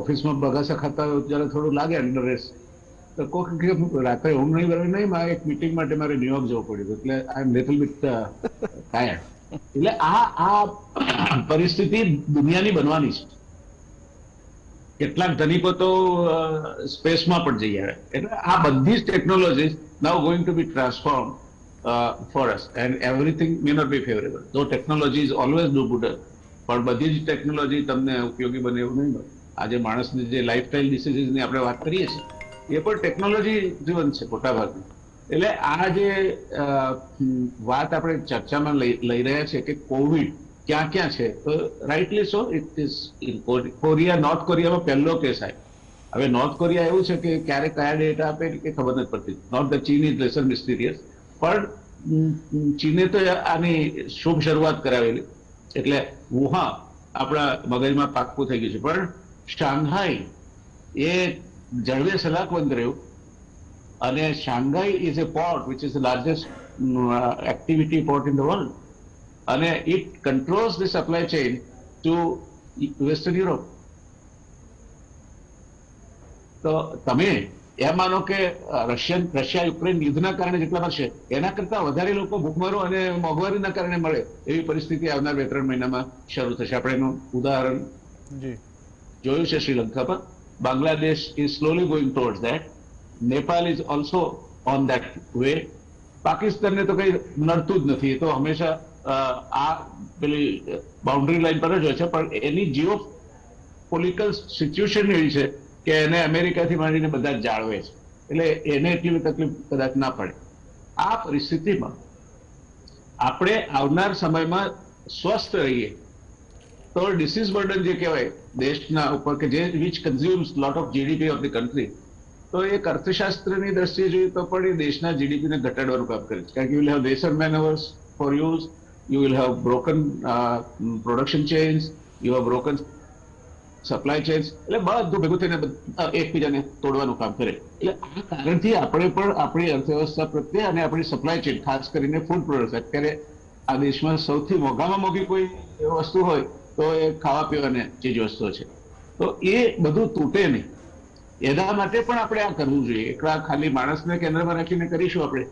ઓફિસમાં બગાસા ખાતા જરા થોડું લાગે અંડર તો કોઈક રાત્રે ઊંઘ નહીં બરાબર નહીં, મારે એક મીટિંગ માટે મારે ન્યુયોર્ક જવું પડ્યું, એટલે આઈ એમ લિટલ બીટ ટાયર્ડ. એટલે આ પરિસ્થિતિ દુનિયાની બનવાની છે. કેટલાક ધનિકો તો સ્પેસમાં પણ જઈ આવે. એટલે આ બધી જ technology now going to be transform for us and everything may not be favourable. Though technology is always do good, પણ બધી જ ટેકનોલોજી તમને ઉપયોગી બને એવું નહીં મળે. આજે માણસની જે લાઈફસ્ટાઈલ ડિસીઝની આપણે વાત કરીએ છીએ એ પણ ટેકનોલોજી જીવન છે મોટાભાગની. એટલે આ જે વાત આપણે ચર્ચામાં લઈ રહ્યા છે કે કોવિડ ક્યાં ક્યાં છે, તો rightly so it is in Korea, north કોરિયામાં પહેલો કેસ આવ્યો. હવે નોર્થ કોરિયા એવું છે કે ક્યારે કયા ડેટા આપે કે ખબર નથી પડતી. નોટ ધ ચીન ઇઝ લેસર મિસ્ટીરિયસ, પણ ચીને તો આની શુભ શરૂઆત કરાવેલી, એટલે વુહાન આપણા મગજમાં પાક્કું થઈ ગયું છે. પણ શાંઘાઈ એ જળવે સલાક બંધ રહ્યું, અને Shanghai is a port which is the largest activity port in the world, અને it controls the supply chain to western Europe. તો તમે એમ માનો કે રશિયા યુક્રેન યુદ્ધના કારણે જેટલા મળશે એના કરતા વધારે લોકો ભૂખમરો અને મોંઘવારીના કારણે મળે એવી પરિસ્થિતિ આવનાર 2-3 મહિનામાં શરૂ થશે. આપણે એનું ઉદાહરણ જોયું છે શ્રીલંકામાં. Bangladesh is slowly going towards that. Nepal is also on that way. પાકિસ્તાનને તો કઈ નડતું જ નથી, એ તો હંમેશા આ પેલી બાઉન્ડ્રી લાઈન પર જ હોય છે, પણ એની જીઓ પોલિટિકલ સિચ્યુએશન એવી છે કે એને અમેરિકાથી માંડીને બધા જ જાળવે છે, એટલે એને એટલી તકલીફ કદાચ ના પડે. આ પરિસ્થિતિમાં આપણે આવનાર સમયમાં સ્વસ્થ રહીએ તો ડિસીઝ બર્ડન જે કહેવાય દેશના ઉપર કે જે which consumes lot of GDP of the country, તો એક અર્થશાસ્ત્રની દ્રષ્ટિએ જોઈએ તો પણ એ દેશના જીડીપીને ઘટાડવાનું કામ કરે છે. કારણ કે you will have lesser manoeuvres for use, you will have broken production chains, you have broken supply chains, એટલે બધું ભેગું થઈને એકબીજાને તોડવાનું કામ કરે. એટલે આ કારણથી આપણે પણ આપણી અર્થવ્યવસ્થા પ્રત્યે અને આપણી સપ્લાય ચેન, ખાસ કરીને ફૂડ પ્રોડક્ટ, અત્યારે આ દેશમાં સૌથી મોંઘામાં મોંઘી કોઈ વસ્તુ હોય તો એ ખાવા પીવાની ચીજ વસ્તુઓ છે. તો એ બધું તૂટે નહીં, એના માટે પણ આપણે આ કરવું જોઈએ. એકલા ખાલી માણસને કેન્દ્રમાં રાખીને કરીશું આપણે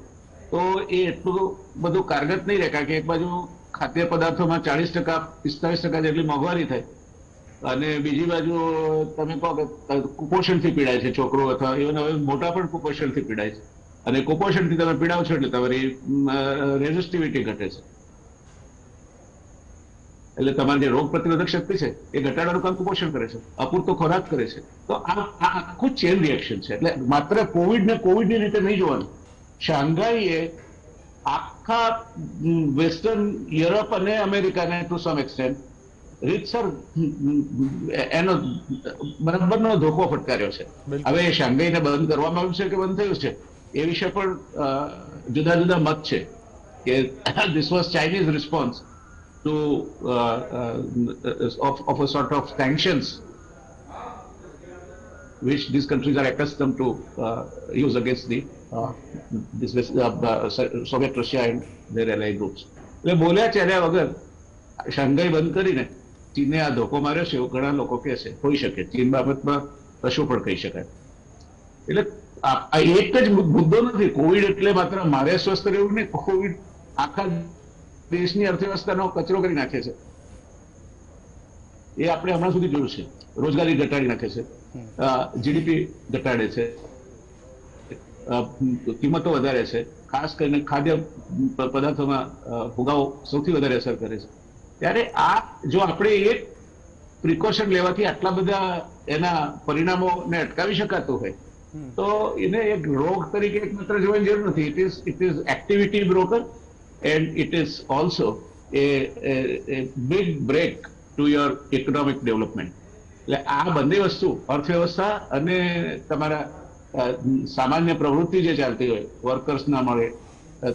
તો એ એટલું બધું કારગત નહીં રહે. કારણ કે એક બાજુ ખાદ્ય પદાર્થોમાં 40%-45% જેટલી મોંઘવારી થાય, અને બીજી બાજુ તમે કહો કે કુપોષણથી પીડાય છે છોકરો, અથવા ઇવન હવે મોટા પણ કુપોષણથી પીડાય છે, અને કુપોષણથી તમે પીડાવ છો એટલે તમારી રેઝિસ્ટિવિટી ઘટે છે, એટલે તમારી જે રોગ પ્રતિરોધક શક્તિ છે એ ઘટાડવાનું કામ કુપોષણ કરે છે, અપૂરતો ખોરાક કરે છે. તો આ આખું ચેન રિએક્શન છે. એટલે માત્ર કોવિડની રીતે નહીં જોવાનું. શાંઘાઈએ આખા વેસ્ટર્ન યુરોપ અને અમેરિકાને ટુ સમ એક્સટેન્ટ રીતસર એનો બરાબરનો ધોકો ફટકાર્યો છે. હવે શાંઘાઈને બંધ કરવામાં આવ્યું છે કે બંધ થયું છે એ વિશે પણ જુદા જુદા મત છે કે this was Chinese response to of a sort of sanctions which these countries are accustomed to use against Soviet Russia and their allied groups. એટલે બોલ્યા ચાલ્યા વગર શાંઘાઈ બંધ કરીને ચીને આ ધોકો માર્યો છે એવું ઘણા લોકો કહે છે. હોઈ શકે, ચીન બાબતમાં કશું પણ કહી શકાય. એટલે આ એક જ મુદ્દો નથી. કોવિડ એટલે માત્ર મારે સ્વસ્થ રહેવું ને, કોવિડ આખા દેશની અર્થવ્યવસ્થાનો કચરો કરી નાખે છે. એ આપણે હમણાં સુધી જોયું છે. રોજગારી ઘટાડી નાખે છે, જીડીપી ઘટાડે છે, કિંમતો વધારે છે, ખાસ કરીને ખાદ્ય પદાર્થોમાં ફુગાવો સૌથી વધારે અસર કરે છે. ત્યારે આ જો આપણે એક પ્રિકોશન લેવાથી આટલા બધા એના પરિણામોને અટકાવી શકાતું હોય તો એને એક રોગ તરીકે એક માત્ર જોવાની જરૂર નથી. It is activity broker and it is also a big break to your economic development. એટલે આ બંને વસ્તુ, અર્થવ્યવસ્થા અને તમારા સામાન્ય પ્રવૃત્તિ જે ચાલતી હોય, વર્કર્સ ના મળે,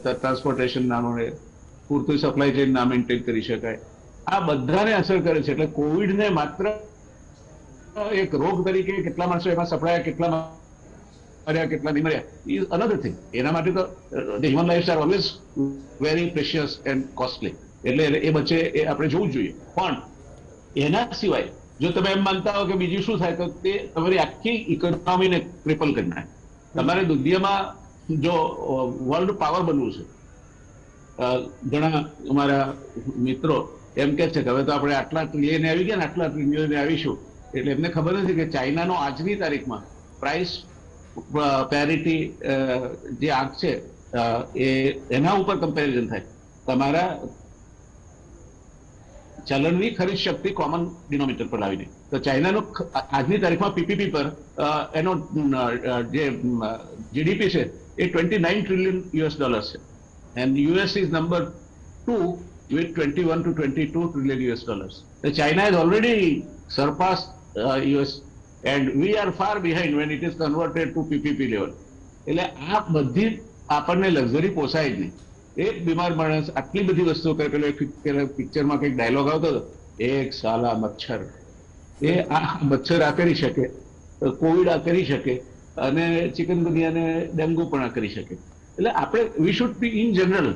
ટ્રાન્સપોર્ટેશન ના મળે, પૂરતું સપ્લાય ચેઇન ના મેન્ટેન કરી શકાય, આ બધાને અસર કરે છે. એટલે કોવિડને માત્ર એક રોગ તરીકે કેટલા માણસો એમાં સપડાયા, કેટલા મર્યા, કેટલા નહીં મર્યા, ઇઝ અનધર થિંગ. એના માટે તો human life are always very precious and costly. એટલે એ વચ્ચે એ આપણે જોવું જ જોઈએ. પણ એના સિવાય જો તમે એમ માનતા હો કે બીજું શું થાય, તો તે તમારી આખી ઇકોનોમીને ક્રિપલ કરી નાખે. તમારે દુનિયામાં જો વર્લ્ડ પાવર બનવું છે, ઘણા અમારા મિત્રો એમ કે છે કે હવે તો આપણે આટલા ટ્રિલિયન આવી ગયા ને, આટલા ટ્રિલિયન આવીશું. એટલે એમને ખબર નથી કે ચાઇનાનો આજની તારીખમાં પ્રાઇસ પેરિટી જે આંક છે એના ઉપર કમ્પેરિઝન થાય તમારા ચલણની ખરીદ શક્તિ કોમન ડિનોમિનેટર પર લાવીને. તો ચાઇનાનો આજની તારીખમાં પીપીપી પર એનો જે જીડીપી છે એ $29 ટ્રિલિયન છે. And US is number 2 with 21 to 22 trillion US dollars. The China has already surpassed US and we are far behind when it is converted to PPP level. એટલે આ બધી આપણને લક્ઝરી પોસાય જ નહીં. એક બીમાર માણસ આટલી બધી વસ્તુઓ કરે. પેલો પિક્ચરમાં કંઈક ડાયલોગ આવતો હતો, એક સાલા મચ્છર. એ આ મચ્છર આ કરી શકે, કોવિડ આ કરી શકે, અને ચિકનગુનિયા ને ડેન્ગુ પણ આ કરી શકે. એટલે આપણે we should be in general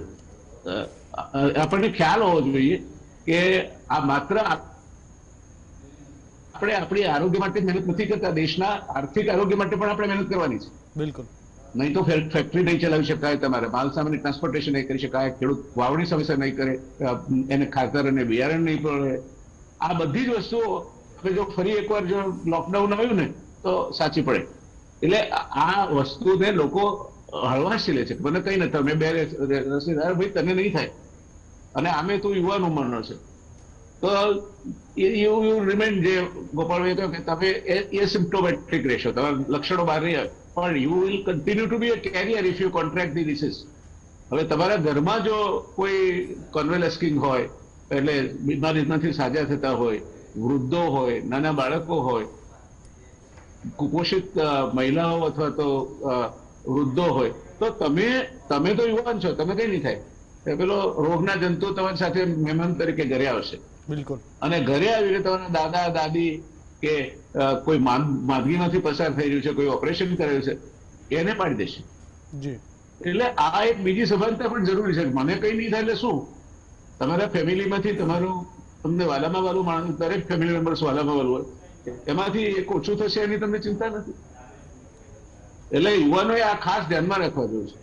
આપણને ખ્યાલ હોવો જોઈએ કે આ માત્ર આપણે આપણી આરોગ્ય માટે મહેનત નથી કરતા, દેશના આર્થિક આરોગ્ય માટે પણ આપણે મહેનત કરવાની છે. બિલકુલ. નહીં તો ફેક્ટરી નહીં ચલાવી શકાય, તમારે માલ સામાનની ટ્રાન્સપોર્ટેશન નહીં કરી શકાય, ખેડૂત વાવણી સમયસર નહીં કરે, એને ખાતર અને બિયારણ નહીં પડે. આ બધી જ વસ્તુઓ આપણે જો ફરી એકવાર જો લોકડાઉન આવ્યું ને તો સાચી પડે. એટલે આ વસ્તુને લોકો હળવાશથી લે છે. મને કઈ નથી, તમે બે રસીદાર ભાઈ તને નહીં થાય, અને આમે તું યુવાન ઉંમરનો છે, તો યુ રિમેન, જે ગોપાલભાઈ કહ્યું કે તમે એસિમ્પ્ટોમેટિક રહેશો, તમારા લક્ષણો બહાર નહીં આવે, પણ you will continue to be a carrier if you contract the disease. હવે તમારા ઘરમાં જો કોઈ કોન્વેલેસ્કિંગ હોય, એટલે બીમારીમાંથી સાજા થતા હોય, વૃદ્ધો હોય, નાના બાળકો હોય, કુપોષિત મહિલાઓ અથવા તો વૃદ્ધો હોય, તો તમે તો યુવાન છો, તમે કઈ નહીં થાય. પેલો રોગના જંતુ તમારી સાથે મહેમાન તરીકે ઘરે આવશે. બિલકુલ. અને ઘરે આવીને તમારા દાદા દાદી કે કોઈ માંદગીમાંથી પસાર થઈ રહ્યું છે, કોઈ ઓપરેશન કરેલું છે, એને પાડી દેશે. જી. એટલે આ એક બીજી સભાનતા પણ જરૂરી છે. મને કઈ નહીં થાય એટલે શું, તમારા ફેમિલીમાંથી તમારું તમને વાલામાં વાલું માણસ, દરેક ફેમિલી મેમ્બર્સ વાલામાં વાલું હોય, એમાંથી એક ઓછું થશે એની તમને ચિંતા નથી. એટલે યુવાનોએ આ ખાસ ધ્યાનમાં રાખવા જોઈએ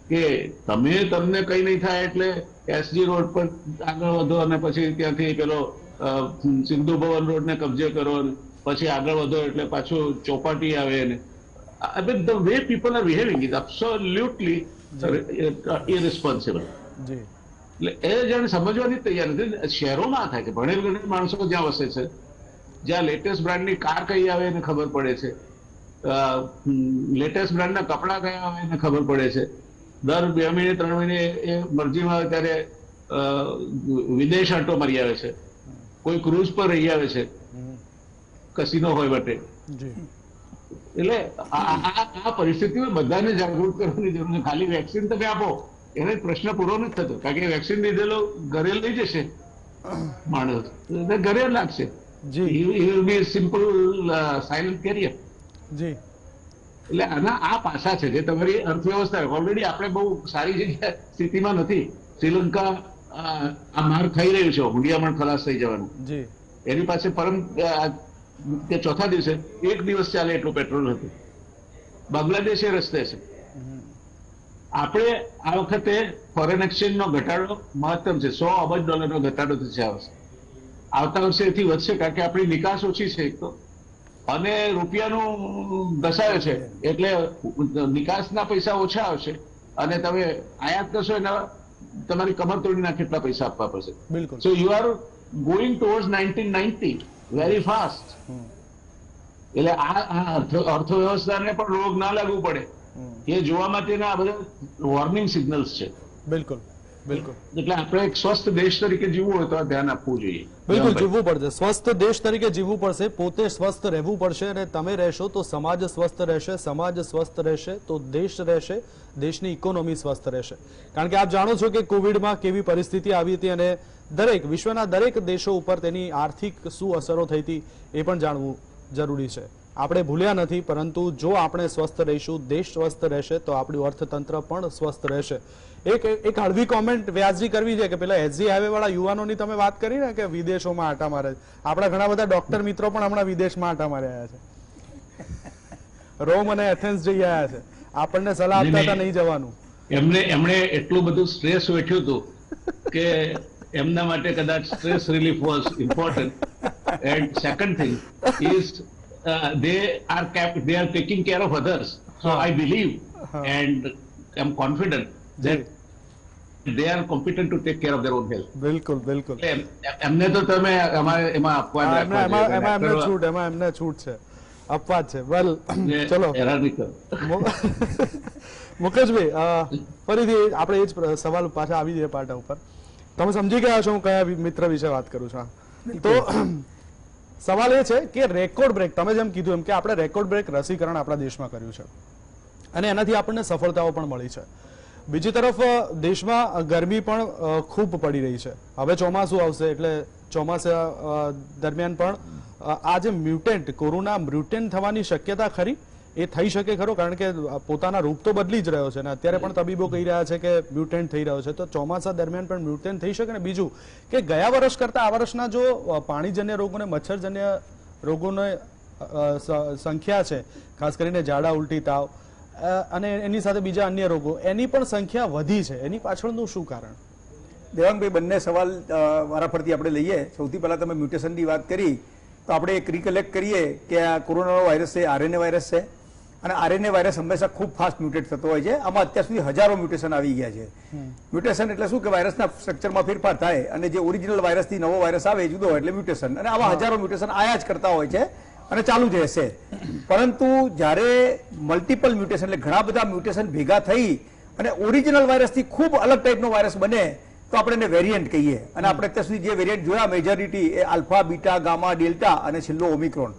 છે કે તમને કઈ નહીં થાય એટલે એસજી રોડ પર આગળ વધો, અને પછી ત્યાંથી પેલો સિંધુ ભવન રોડ ને કબજે કરો, પછી આગળ વધો એટલે પાછું ચોપાટી આવે. ને the way people are behaving is absolutely irresponsible. એટલે એ જાણે સમજવાની તૈયાર નથી. શહેરોમાં થાય છે, ભણેલ ગણેલ માણસો જ્યાં વસે છે, જ્યાં લેટેસ્ટ બ્રાન્ડની કાર કઈ આવે એને ખબર પડે છે, લેટેસ્ટ બ્રાન્ડના કપડા કયા આવે એને ખબર પડે છે. દર 2 મહિને 3 મહિને એ મરજીમાં આવે ત્યારે વિદેશ આંટો મારી આવે છે, કોઈ ક્રૂઝ પર રહી આવે છે, કસીનો હોય માટે. એટલે આ પરિસ્થિતિમાં બધાને જાગૃત કરવાની જરૂર છે. ખાલી વેક્સિન તમે આપો એને પ્રશ્ન પૂરો નથી થતો, કારણ કે વેક્સિન લીધેલો ઘરે લઈ જશે માણસ, ઘરે લાગશે. Simple silent carrier. જી. એટલે આના આ પાસા છે જે તમારી અર્થવ્યવસ્થા ઓલરેડી આપણે બહુ સારી જગ્યા સ્થિતિમાં નથી. શ્રીલંકા આ માર ખાઈ રહ્યું છે, હુંડિયામણ ખલાસ થઈ જવાનું. જી. એની પાસે ચોથા દિવસે 1 દિવસ ચાલે એટલું પેટ્રોલ હતું. બાંગ્લાદેશ એ રસ્તે છે. આપણે આ વખતે ફોરેન એક્સચેન્જનો ઘટાડો મહત્તમ છે, $100 અબજ ઘટાડો થશે આ વર્ષે. આવતા વર્ષે એથી વધશે, કારણ કે આપણી નિકાસ ઓછી છે એક તો, અને રૂપિયાનું ઘસાયો છે, એટલે નિકાસના પૈસા ઓછા આવશે અને તમે આયાત કરશો એના તમારી કમર તોડી નાખે એટલા પૈસા આપવા પડશે. બિલકુલ. So you are going towards 1990 very fast. એટલે આ અર્થવ્યવસ્થાને પણ રોગ ના લાગવું પડે એ જોવા માટેના આ બધા વોર્નિંગ સિગ્નલ્સ છે. બિલકુલ બિલકુલ. એટલે આપણે એક સ્વસ્થ દેશ તરીકે જીવવું હોય તો આ ધ્યાન આપવું જોઈએ. બિલકુલ જીવવું પડશે, સ્વસ્થ દેશ તરીકે જીવવું પડશે, પોતે સ્વસ્થ રહેવું પડશે, અને તમે રહેશો તો સમાજ સ્વસ્થ રહેશે, સમાજ સ્વસ્થ રહેશે તો દેશ રહેશે, દેશની ઇકોનોમી સ્વસ્થ રહેશે. કારણ કે આપ જાણો છો કે કોવિડમાં કેવી પરિસ્થિતિ આવી હતી અને વિશ્વના દરેક દેશો ઉપર તેની આર્થિક શું અસરો થઈ હતી એ પણ જાણવું જરૂરી છે. આપણે ભૂલ્યા નથી, પરંતુ જો આપણે સ્વસ્થ રહીશું, દેશ સ્વસ્થ રહેશે તો આપણું અર્થતંત્ર પણ સ્વસ્થ રહેશે. એક હળવી કોમેન્ટ વ્યાજબી કરવી છે કે પેલા એસજી હાઈવે વાળા યુવાનોની તમે વાત કરી ને કે વિદેશોમાં આટા મારે, આપણા ઘણા બધા ડોક્ટર મિત્રો પણ હમણાં વિદેશમાં આટા મારી આવ્યા છે, રોમ અને એથેન્સ જઈ આવ્યા છે. આપણને સલાહ આપતા હતા નહીં જવાનું. એમણે એટલું બધું સ્ટ્રેસ વેઠ્યું હતું કે એમના માટે કદાચ stress relief was important. And second thing is they are taking care of others. So I believe and am confident that they are competent to take care of their own health. બિલકુલ બિલકુલ. એમને તો તમે એમાં અપવાદ એમને છૂટ છે, અપવાદ છે. વેલ ચલો મુકેશભાઈ, ફરીથી આપણે એ જ સવાલ પાછા આવી જઈએ પાટા ઉપર. તમે સમજી ગયા છો હું કયા મિત્ર વિશે વાત કરું છું. તો સવાલ એ છે કે રેકોર્ડ બ્રેક, તમે જેમ કીધું એમ કે આપણે રેકોર્ડ બ્રેક રસીકરણ આપણા દેશમાં કર્યું છે અને એનાથી આપણને સફળતાઓ પણ મળી છે. બીજી તરફ દેશમાં ગરમી પણ ખૂબ પડી રહી છે. હવે ચોમાસું આવશે એટલે ચોમાસા દરમિયાન પણ આ જે મ્યુટેન્ટ, કોરોના મ્યુટેન્ટ થવાની શક્યતા ખરી? એ થઈ શકે ખરો? કારણ કે પોતાના રૂપ તો બદલી જ રહ્યો છે ને અત્યારે પણ તબીબો કહી રહ્યા છે કે મ્યુટેન્ટ થઈ રહ્યો છે, તો ચોમાસા દરમિયાન પણ મ્યુટેન્ટ થઈ શકે ને? બીજું કે ગયા વર્ષ કરતા આ વર્ષના જો પાણીજન્ય રોગો અને મચ્છરજન્ય રોગોની સંખ્યા છે, ખાસ કરીને ઝાડા, ઉલટી, તાવ અને એની સાથે બીજા અન્ય રોગો, એની પણ સંખ્યા વધી છે. એની પાછળનું શું કારણ? દેવાંગભાઈ, બંને સવાલ વારાફરતી આપણે લઈએ. સૌથી પહેલા તમે મ્યુટેશનની વાત કરી તો આપણે એક રિકલેક્ટ કરીએ કે આ કોરોના વાયરસ છે, આરએનએ વાયરસ છે, અને આરએનએ વાયરસ હંમેશા ખૂબ ફાસ્ટ મ્યુટેટ થતો હોય છે. આમાં અત્યાર સુધી હજારો મ્યુટેશન આવી ગયા છે. મ્યુટેશન એટલે શું કે વાયરસના સ્ટ્રક્ચરમાં ફેરફાર થાય અને જે ઓરિજિનલ વાયરસથી નવો વાયરસ આવે જુદો હોય એટલે મ્યુટેશન. અને આવા હજારો મ્યુટેશન આયા જ કરતા હોય છે અને ચાલુ જ રહેશે. પરંતુ જ્યારે મલ્ટિપલ મ્યુટેશન એટલે ઘણા બધા મ્યુટેશન ભેગા થઈ અને ઓરિજિનલ વાયરસથી ખૂબ અલગ ટાઈપનો વાયરસ બને તો આપણે એને વેરિયન્ટ કહીએ. અને આપણે અત્યાર સુધી જે વેરિયન્ટ જોયા મેજોરિટી એ આલ્ફા, બીટા, ગામા, ડેલ્ટા અને છેલ્લો ઓમિક્રોન.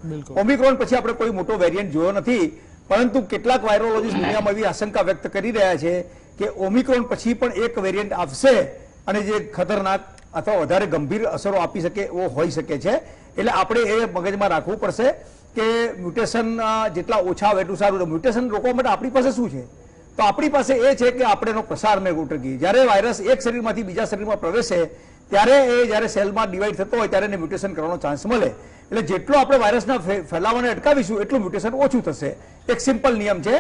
ઓમિક્રોન પછી આપણે કોઈ મોટો વેરિયન્ટ જોયો નથી, પરંતુ કેટલાક વાયરોલોજીસ્ટ દુનિયામાં એવી આશંકા વ્યક્ત કરી રહ્યા છે કે ઓમિક્રોન પછી પણ એક વેરિયન્ટ આવશે અને જે ખતરનાક અથવા વધારે ગંભીર અસરો આપી શકે એવો હોઈ શકે છે. એટલે આપણે એ મગજમાં રાખવું પડશે કે મ્યુટેશન જેટલા ઓછા આવે એટલું સારું. મ્યુટેશન રોકવા માટે આપણી પાસે શું છે? તો આપણી પાસે એ છે કે આપણે એનો પ્રસારને રોકીએ. જ્યારે વાયરસ એક શરીરમાંથી બીજા શરીરમાં પ્રવેશે ત્યારે એ જ્યારે સેલમાં ડિવાઈડ થતો હોય ત્યારે એને મ્યુટેશન કરવાનો ચાન્સ મળે. એટલે જેટલો આપણે વાયરસના ફેલાવાને અટકાવીશું એટલું મ્યુટેશન ઓછું થશે. એક સિમ્પલ નિયમ છે.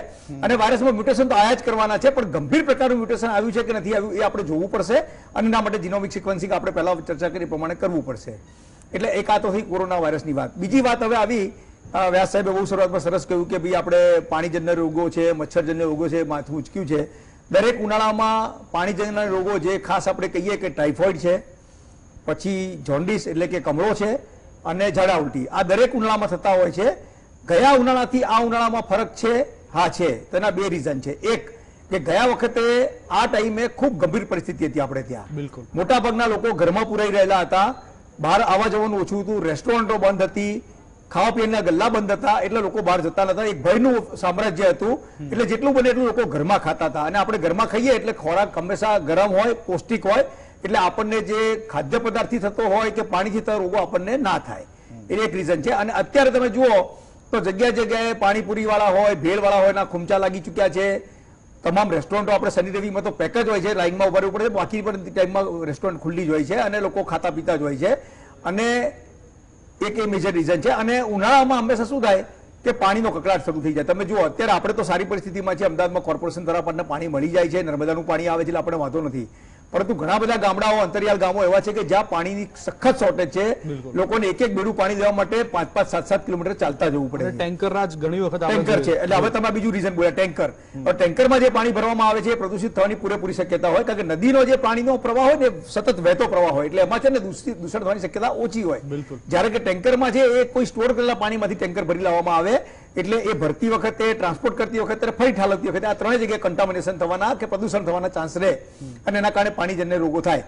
અને વાયરસમાં મ્યુટેશન તો આયા જ કરવાના છે, પણ ગંભીર પ્રકારનું મ્યુટેશન આવ્યું છે કે નથી આવ્યું એ આપણે જોવું પડશે અને એના માટે જીનોમિક સિક્વન્સિંગ આપણે પહેલા ચર્ચા કરી પ્રમાણે કરવું પડશે. એટલે એક આ તો થઈ કોરોના વાયરસની વાત. બીજી વાત હવે આવી, વ્યાસ સાહેબે બહુ શરૂઆતમાં સરસ કહ્યું કે ભાઈ આપણે પાણીજન્ય રોગો છે, મચ્છરજન્ય રોગો છે, માથું ઉચક્યું છે. દરેક ઉનાળામાં પાણીજન્ય રોગો જે ખાસ આપણે કહીએ કે ટાઇફોઇડ છે, પછી જોન્ડિસ એટલે કે કમળો છે, અને ઝાડા ઉલટી, આ દરેક ઉનાળામાં થતા હોય છે. ગયા ઉનાળાથી આ ઉનાળામાં ફરક છે? હા છે. તેના બે રીઝન છે. એક કે ગયા વખતે આ ટાઈમે ખૂબ ગંભીર પરિસ્થિતિ હતી આપણે ત્યાં. બિલકુલ. મોટાભાગના લોકો ઘરમાં પુરાઈ રહેલા હતા, બહાર આવવા જવાનું ઓછું હતું, રેસ્ટોરન્ટો બંધ હતી, ખાવા પીવાના ગલ્લા બંધ હતા, એટલે લોકો બહાર જતા નતા. એક ભયનું સામ્રાજ્ય હતું. એટલે જેટલું બને એટલું લોકો ઘરમાં ખાતા હતા. અને આપણે ઘરમાં ખાઈએ એટલે ખોરાક હંમેશા ગરમ હોય, પૌષ્ટિક હોય, એટલે આપણને જે ખાદ્ય પદાર્થથી થતો હોય કે પાણીથી થતો રોગો આપણને ના થાય. એ એક રીઝન છે. અને અત્યારે તમે જુઓ તો જગ્યા જગ્યાએ પાણીપુરી વાળા હોય, ભેળ વાળા હોય, ના ખૂમચા લાગી ચૂક્યા છે. તમામ રેસ્ટોરન્ટો આપણે શનિ રવિમાં તો પેક જ હોય છે, લાઈનમાં ઉભા રહેવું પડે, બાકી પણ ટાઈમમાં રેસ્ટોરન્ટ ખુલ્લી જ હોય છે અને લોકો ખાતા પીતા જ હોય છે. અને એક એ મેજર રીઝન છે. અને ઉનાળામાં હંમેશા શું થાય કે પાણીનો કકળાટ શરૂ થઈ જાય. તમે જુઓ અત્યારે આપણે તો સારી પરિસ્થિતિમાં છે, અમદાવાદમાં કોર્પોરેશન દ્વારા આપણને પાણી મળી જાય છે, નર્મદાનું પાણી આવે છે એટલે આપણે વાંધો નથી. પરંતુ ઘણા બધા ગામડાઓ, અંતરિયાળ ગામો એવા છે કે જ્યાં પાણીની સખત શોર્ટેજ છે. લોકોને એક બેડું પાણી લેવા માટે 5-5, 7-7 કિલોમીટર ચાલતા જવું પડે. ટેન્કરના જ ઘણી વખત ટેન્કર છે એટલે હવે તમે બીજું રીઝન બોલ્યા, ટેન્કર. હવે ટેન્કરમાં જે પાણી ભરવામાં આવે છે એ પ્રદૂષિત થવાની પૂરેપૂરી શક્યતા હોય, કારણ કે નદીનો જે પાણીનો પ્રવાહ હોય ને સતત વહેતો પ્રવાહ હોય એટલે એમાં છે ને દૂષણ થવાની શક્યતા ઓછી હોય. જ્યારે કે ટેન્કરમાં છે એ કોઈ સ્ટોર કરેલા પાણીમાંથી ટેન્કર ભરી લાવવામાં આવે એટલે એ ભરતી વખતે, ટ્રાન્સપોર્ટ કરતી વખતે, ફરી ઠાલવતી વખતે આ ત્રણેય જગ્યાએ કન્ટામિનેશન થવાના કે પ્રદૂષણ થવાના ચાન્સ રહે અને એના કારણે પાણીજન્ય રોગો થાય.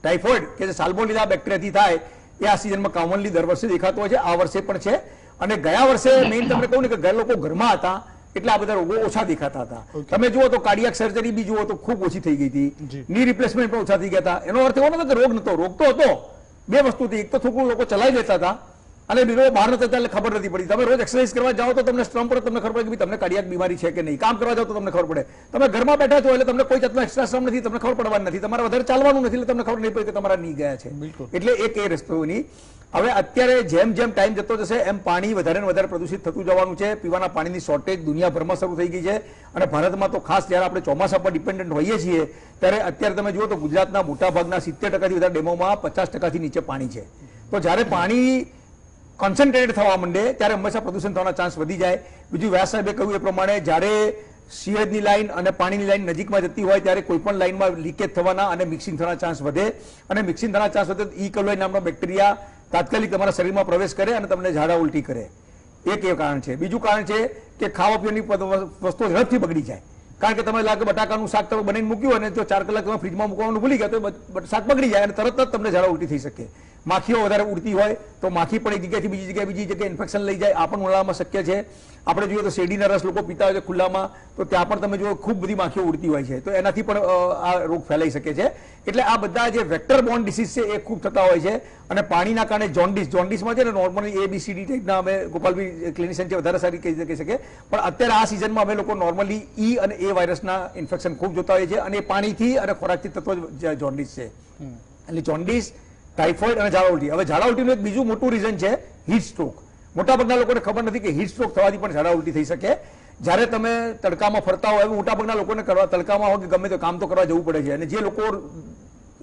ટાઇફોઇડ કે જે સાલ્મોનેલા બેક્ટેરિયાથી થાય એ આ સિઝનમાં કોમનલી દર વર્ષે દેખાતો હોય છે, આ વર્ષે પણ છે. અને ગયા વર્ષે મેઇન તમને કહું ને કે લોકો ઘરમાં હતા એટલે આ બધા રોગો ઓછા દેખાતા હતા. તમે જુઓ તો કાર્ડિયાક સર્જરી બી જુઓ તો ખૂબ ઓછી થઈ ગઈ હતી, ની રિપ્લેસમેન્ટ પણ ઓછા થઈ ગયા હતા. એનો અર્થ એવો નતો કે રોગ નતો, રોગ તો હતો. બે વસ્તુ હતી, એક તો થોડું લોકો ચલાવી લેતા હતા અને બીજો બહાર નતા એટલે ખબર નથી પડી. તમે રોજ એક્સરસાઇઝ કરવા જાઓ તો તમને સ્ટ્રમ પર તમને ખબર પડે કે તમને કાર્ડિયાક બીમારી છે કે નહીં. કામ કરવા જાઓ તો તમને ખબર પડે. તમે ઘરમાં બેઠા છો એટલે તમને કોઈ જાતનો એક્સ્ટ્રા શ્રમ નથી, તમને ખબર પડવાની નથી. તમારે વધારે ચાલવાનું નથી એટલે તમને ખબર નહીં પડે કે તમારા ની ગયા છે. એટલે એક એ રસ્તોની. હવે અત્યારે જેમ જેમ ટાઈમ જતો જશે એમ પાણી વધારે ને વધારે પ્રદૂષિત થતું જવાનું છે. પીવાના પાણીની શોર્ટેજ દુનિયાભરમાં શરૂ થઈ ગઈ છે અને ભારતમાં તો ખાસ જ્યારે આપણે ચોમાસા પર ડિપેન્ડન્ટ હોઈએ છીએ ત્યારે અત્યારે તમે જુઓ તો ગુજરાતના મોટાભાગના 70%થી વધારે ડેમોમાં 50%થી નીચે પાણી છે. તો જ્યારે પાણી કોન્સન્ટ્રેટેડ થવા માંડે ત્યારે હંમેશા પ્રદૂષણ થવાના ચાન્સ વધી જાય. બીજું વ્યાસ સાહેબે કહ્યું એ પ્રમાણે જ્યારે સીવેજની લાઈન અને પાણીની લાઈન નજીકમાં જતી હોય ત્યારે કોઈ પણ લાઈનમાં લીકેજ થવાના અને મિક્સિંગ થવાના ચાન્સ વધે. અને મિક્સિંગ થવાના ચાન્સ વધે તો ઈ કોલોઈ નામનો બેક્ટેરિયા તાત્કાલિક તમારા શરીરમાં પ્રવેશ કરે અને તમને ઝાડા ઉલટી કરે. એક એ કારણ છે. બીજું કારણ છે કે ખાવા પીવાની વસ્તુઓ ઝડપથી બગડી જાય. કારણ કે તમે લાગે બટાકાનું શાક તમે બનાવીને મૂક્યું અને જો 4 કલાક તમે ફ્રીજમાં મૂકવાનું ભૂલી ગયા તો શાક બગડી જાય અને તરત જ તમને ઝાડા ઉલટી થઈ શકે. માખીઓ વધારે ઉડતી હોય તો માખી પણ એક જગ્યાએથી બીજી જગ્યાએ ઇન્ફેક્શન લઈ જાય. આ પણ ઉનાળામાં શક્ય છે. આપણે જોઈએ તો શેરડીના રસ લોકો પીતા હોય છે ખુલ્લામાં તો ત્યાં પણ તમે જુઓ ખૂબ બધી માખીઓ ઉડતી હોય છે, તો એનાથી પણ આ રોગ ફેલાઈ શકે છે. એટલે આ બધા જે વેક્ટર બોર્ન ડિસીઝ છે એ ખૂબ થતા હોય છે. અને પાણીના કારણે જોન્ડિસમાં છે ને નોર્મલી ABCD ટાઈપના અમે ગોપાલભાઈ ક્લિનિશિયન છે વધારે સારી કહી શકે, પણ અત્યારે આ સિઝનમાં અમે લોકો નોર્મલી E અને A વાયરસના ઇન્ફેક્શન ખૂબ જોતા હોઈએ છીએ અને પાણીથી અને ખોરાકથી થતો જ જોન્ડિસ છે. એટલે જોન્ડિસ, ટાઇફોઇડ અને ઝાડા ઉલટી. હવે ઝાડા ઉલટીનું એક બીજું મોટું રીઝન છે હીટ સ્ટ્રોક. મોટાભાગના લોકોને ખબર નથી કે હીટ સ્ટ્રોક થવાથી પણ ઝાડા ઉલટી થઈ શકે. જ્યારે તમે તડકામાં ફરતા હોય, મોટાભાગના લોકોને તડકામાં હોય કે ગમે તે કામ તો કરવા જવું પડે છે અને જે લોકો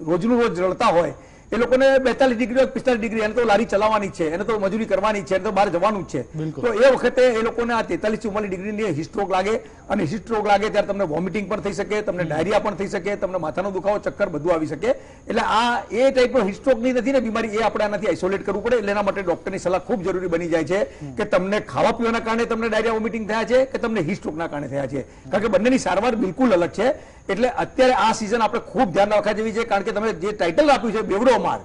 રોજનું રોજ રડતા હોય એ લોકોને 42 ડિગ્રી 45 ડિગ્રી એને તો લારી ચલાવવાની છે, એને તો મજૂરી કરવાની છે, એને તો બહાર જવાનું જ છે. તો એ વખતે એ લોકોને આ 43-44 ડિગ્રીની હીટ સ્ટ્રોક લાગે અને હીટ સ્ટ્રોક લાગે ત્યારે તમને વોમિટિંગ પણ થઈ શકે, તમને ડાયરિયા પણ થઈ શકે, તમને માથાનો દુખાવો, ચક્કર બધું આવી શકે. એટલે આ એ ટાઈપનો હીટ સ્ટ્રોકની નથી ને બીમારી, એ આપણે આનાથી આઇસોલેટ કરવું પડે. એટલે એના માટે ડોક્ટરની સલાહ ખૂબ જરૂરી બની જાય છે કે તમને ખાવા પીવાના કારણે તમને ડાયરિયા વોમિટિંગ થયા છે કે તમને હીટ સ્ટ્રોકના કારણે થયા છે, કારણ કે બંનેની સારવાર બિલકુલ અલગ છે. એટલે અત્યારે આ સિઝન આપણે ખૂબ ધ્યાન રાખવા જેવી છે, કારણ કે તમે જે ટાઇટલ આપ્યું છે બેવડો માર,